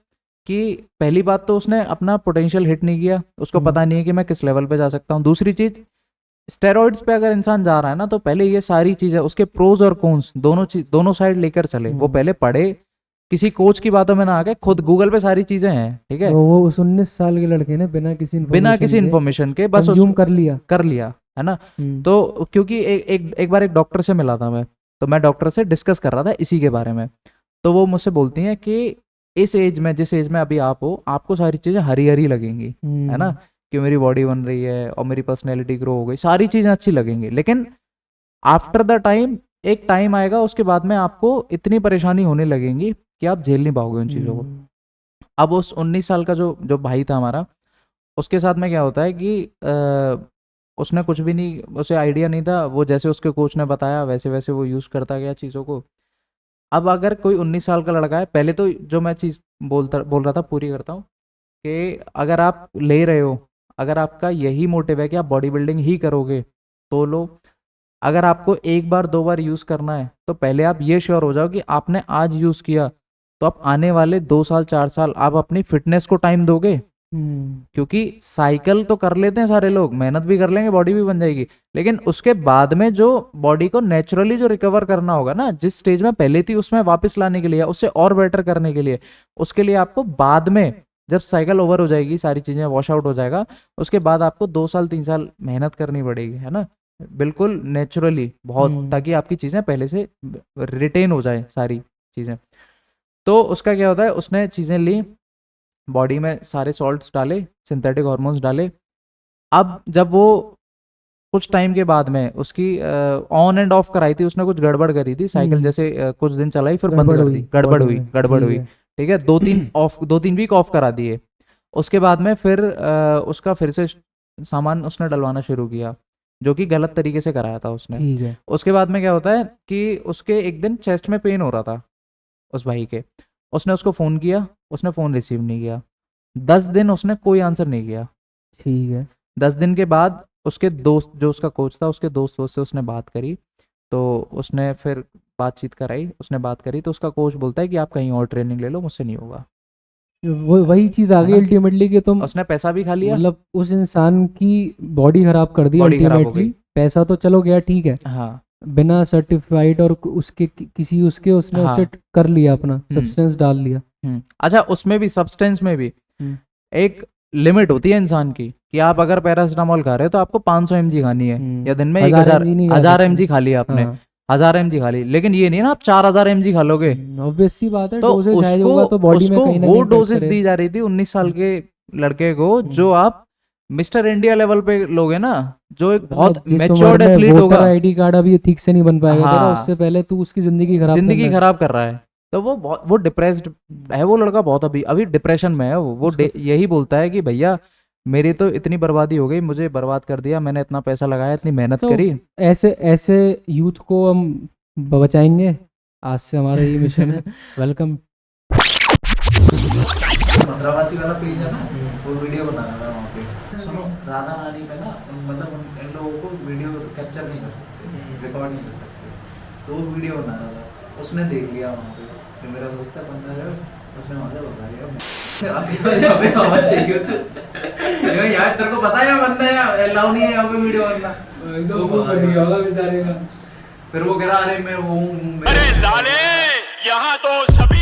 कि पहली बात तो उसने अपना पोटेंशियल हिट नहीं किया, उसको हम्म पता नहीं है कि मैं किस लेवल पे जा सकता हूँ। दूसरी चीज़, स्टेरॉइड्स पे अगर इंसान जा रहा है ना, तो पहले ये सारी चीज़ें, उसके प्रोज और कॉन्स दोनों चीज, दोनों साइड लेकर चले, वो हम्म। पहले पढ़े, किसी कोच की बातों में ना आके, खुद गूगल पे सारी चीज़ें हैं, ठीक है। वो उस 19 साल के लड़के ने बिना किसी बिना इन्फॉर्मेशन किसी के इन्फॉर्मेशन के बस उस कंज्यूम कर लिया। कर लिया, है ना। हम्म तो क्योंकि एक बार एक डॉक्टर से मिला था मैं, तो मैं डॉक्टर से डिस्कस कर रहा था इसी के बारे में। तो वो मुझसे बोलती हैं कि इस एज में, जिस एज में अभी आप हो, आपको सारी चीज़ें हरी हरी लगेंगी, है ना, हम्म कि मेरी बॉडी बन रही है और मेरी पर्सनैलिटी ग्रो हो गई, सारी चीज़ें अच्छी लगेंगी, लेकिन आफ्टर द टाइम, एक टाइम आएगा उसके बाद में आपको इतनी परेशानी होने लगेंगी कि आप झेल नहीं पाओगे उन चीज़ों को। हम्म अब उस 19 साल का जो जो भाई था हमारा, उसके साथ में क्या होता है कि उसने कुछ भी नहीं, उसे आइडिया नहीं था, वो जैसे उसके कोच ने बताया वैसे वैसे वो यूज़ करता गया चीज़ों को। अब अगर कोई 19 साल का लड़का है, पहले तो जो मैं चीज़ बोल रहा था पूरी करता हूँ, कि अगर आप ले रहे हो, अगर आपका यही मोटिव है कि आप बॉडी बिल्डिंग ही करोगे, तो लो। अगर आपको एक बार दो बार यूज़ करना है, तो पहले आप ये श्योर हो जाओ कि आपने आज यूज़ किया, तो आप आने वाले 2 साल 4 साल आप अपनी फिटनेस को टाइम दोगे। हम्म क्योंकि साइकिल तो कर लेते हैं सारे लोग, मेहनत भी कर लेंगे, बॉडी भी बन जाएगी, लेकिन उसके बाद में जो बॉडी को नेचुरली जो रिकवर करना होगा ना, जिस स्टेज में पहले थी उसमें वापस लाने के लिए, उससे और बेटर करने के लिए, उसके लिए आपको बाद में, जब साइकिल ओवर हो जाएगी, सारी चीज़ें वॉश आउट हो जाएगा, उसके बाद आपको 2 साल 3 साल मेहनत करनी पड़ेगी, है ना, बिल्कुल नेचुरली बहुत, हम्म ताकि आपकी चीज़ें पहले से रिटेन हो जाए सारी चीज़ें। तो उसका क्या होता है, उसने चीज़ें ली, बॉडी में सारे सॉल्ट्स डाले, सिंथेटिक हॉर्मोन्स डाले। अब जब वो कुछ टाइम के बाद में उसकी ऑन एंड ऑफ कराई थी, उसने कुछ गड़बड़ करी थी, साइकिल हम्म जैसे कुछ दिन चलाई फिर बंद गड़बड़ कर हुई दी, गड़बड़ बॉडी हुई, में, गड़बड़ ठीक हुई, है। ठीक है, 2-3 वीक ऑफ करा दिए। उसके बाद में फिर उसका फिर से सामान उसने डलवाना शुरू किया, जो कि गलत तरीके से कराया था उसने। ठीक है। उसके बाद में क्या होता है कि उसके एक दिन चेस्ट में पेन हो रहा था उस भाई के, उसने उसको फ़ोन किया, उसने फ़ोन रिसीव नहीं किया, 10 दिन उसने कोई आंसर नहीं किया। ठीक है। 10 दिन के बाद उसके दोस्त, जो उसका कोच था, उसके दोस्त वोस्त से उसने बात करी, तो उसने फिर बातचीत कराई, उसने बात करी, तो उसका कोच बोलता है कि आप कहीं और ट्रेनिंग ले लो, मुझसे नहीं होगा, वो वही चीज आ है गई ना। अल्टीमेटली कि तुम, उसने पैसा भी खा लिया, मतलब उस इंसान की बॉडी खराब कर दी बॉडी खराब हो अल्टीमेटली। गई। पैसा तो चलो गया, ठीक है, हाँ, बिना सर्टिफाइड और उसके किसी उसके उसने हाँ। उसे कर लिया, अपना हम्म, सब्सटेंस डाल लिया। अच्छा, उसमें भी सब्सटेंस में भी हम्म एक लिमिट होती है इंसान की, कि आप अगर पैरासिटामोल खा रहे हो तो आपको 500 mg खानी है, या दिन में एक 1000 हजार mg नहीं खा हजार सकते। mg खा लिया आपने, हाँ 1000 mg खा ली, लेकिन ये नहीं ना आप 4000 mg खा लोगे। ऑब्वियस सी बात है, तो डोसेज हाई उसको होगा तो बॉडी में उसको कहीं ना वो कहीं impact डोजेस करेगा। दी जा रही थी 19 साल के लड़के को, जो आप मिस्टर इंडिया लेवल पे लोगे ना, जो एक बहुत जिस मैच्योर्ड उम्र में एथलीट वोटर होगा, आईडी कार्ड अभी ठीक से नहीं बन पाएगा तेरा, हाँ, उससे पहले तू उसकी जिंदगी खराब जिंदगी करना है। खराब कर रहा है, तो वो डिप्रेस्ड है, वो लड़का बहुत अभी अभी डिप्रेशन में है। वो यही बोलता है कि भैया मेरी तो इतनी बर्बादी हो गई, मुझे बर्बाद कर दिया, मैंने इतना पैसा लगाया, इतनी मेहनत तो करी। ऐसे ऐसे यूथ को हम बचाएंगे, आज से हमारा ये मिशन है। वेलकम। मद्रावासी वाला पेज है ना, वो वीडियो बना रहा था वहाँ पे। सुनो, राधा नानी में ना मतलब इन लोगों को वीडियो कैप्चर नहीं कर सकते, रिकॉर्ड नहीं कर सकते, तो वो वीडियो बना रहा था, उसने देख लिया वहाँ पे, जो मेरा दोस्त है बंदा है, उसने वहाँ से बता दिया आज के बाद यहाँ पे आवाज चाहिए तो यार तेरे को पता है बंदा है अलाउ नहीं है यहाँ पे वीडियो बनना, वो कर दिया होगा बेचारे का। फिर वो कह रहा अरे मैं वो हूँ, अरे साले यहाँ तो सभी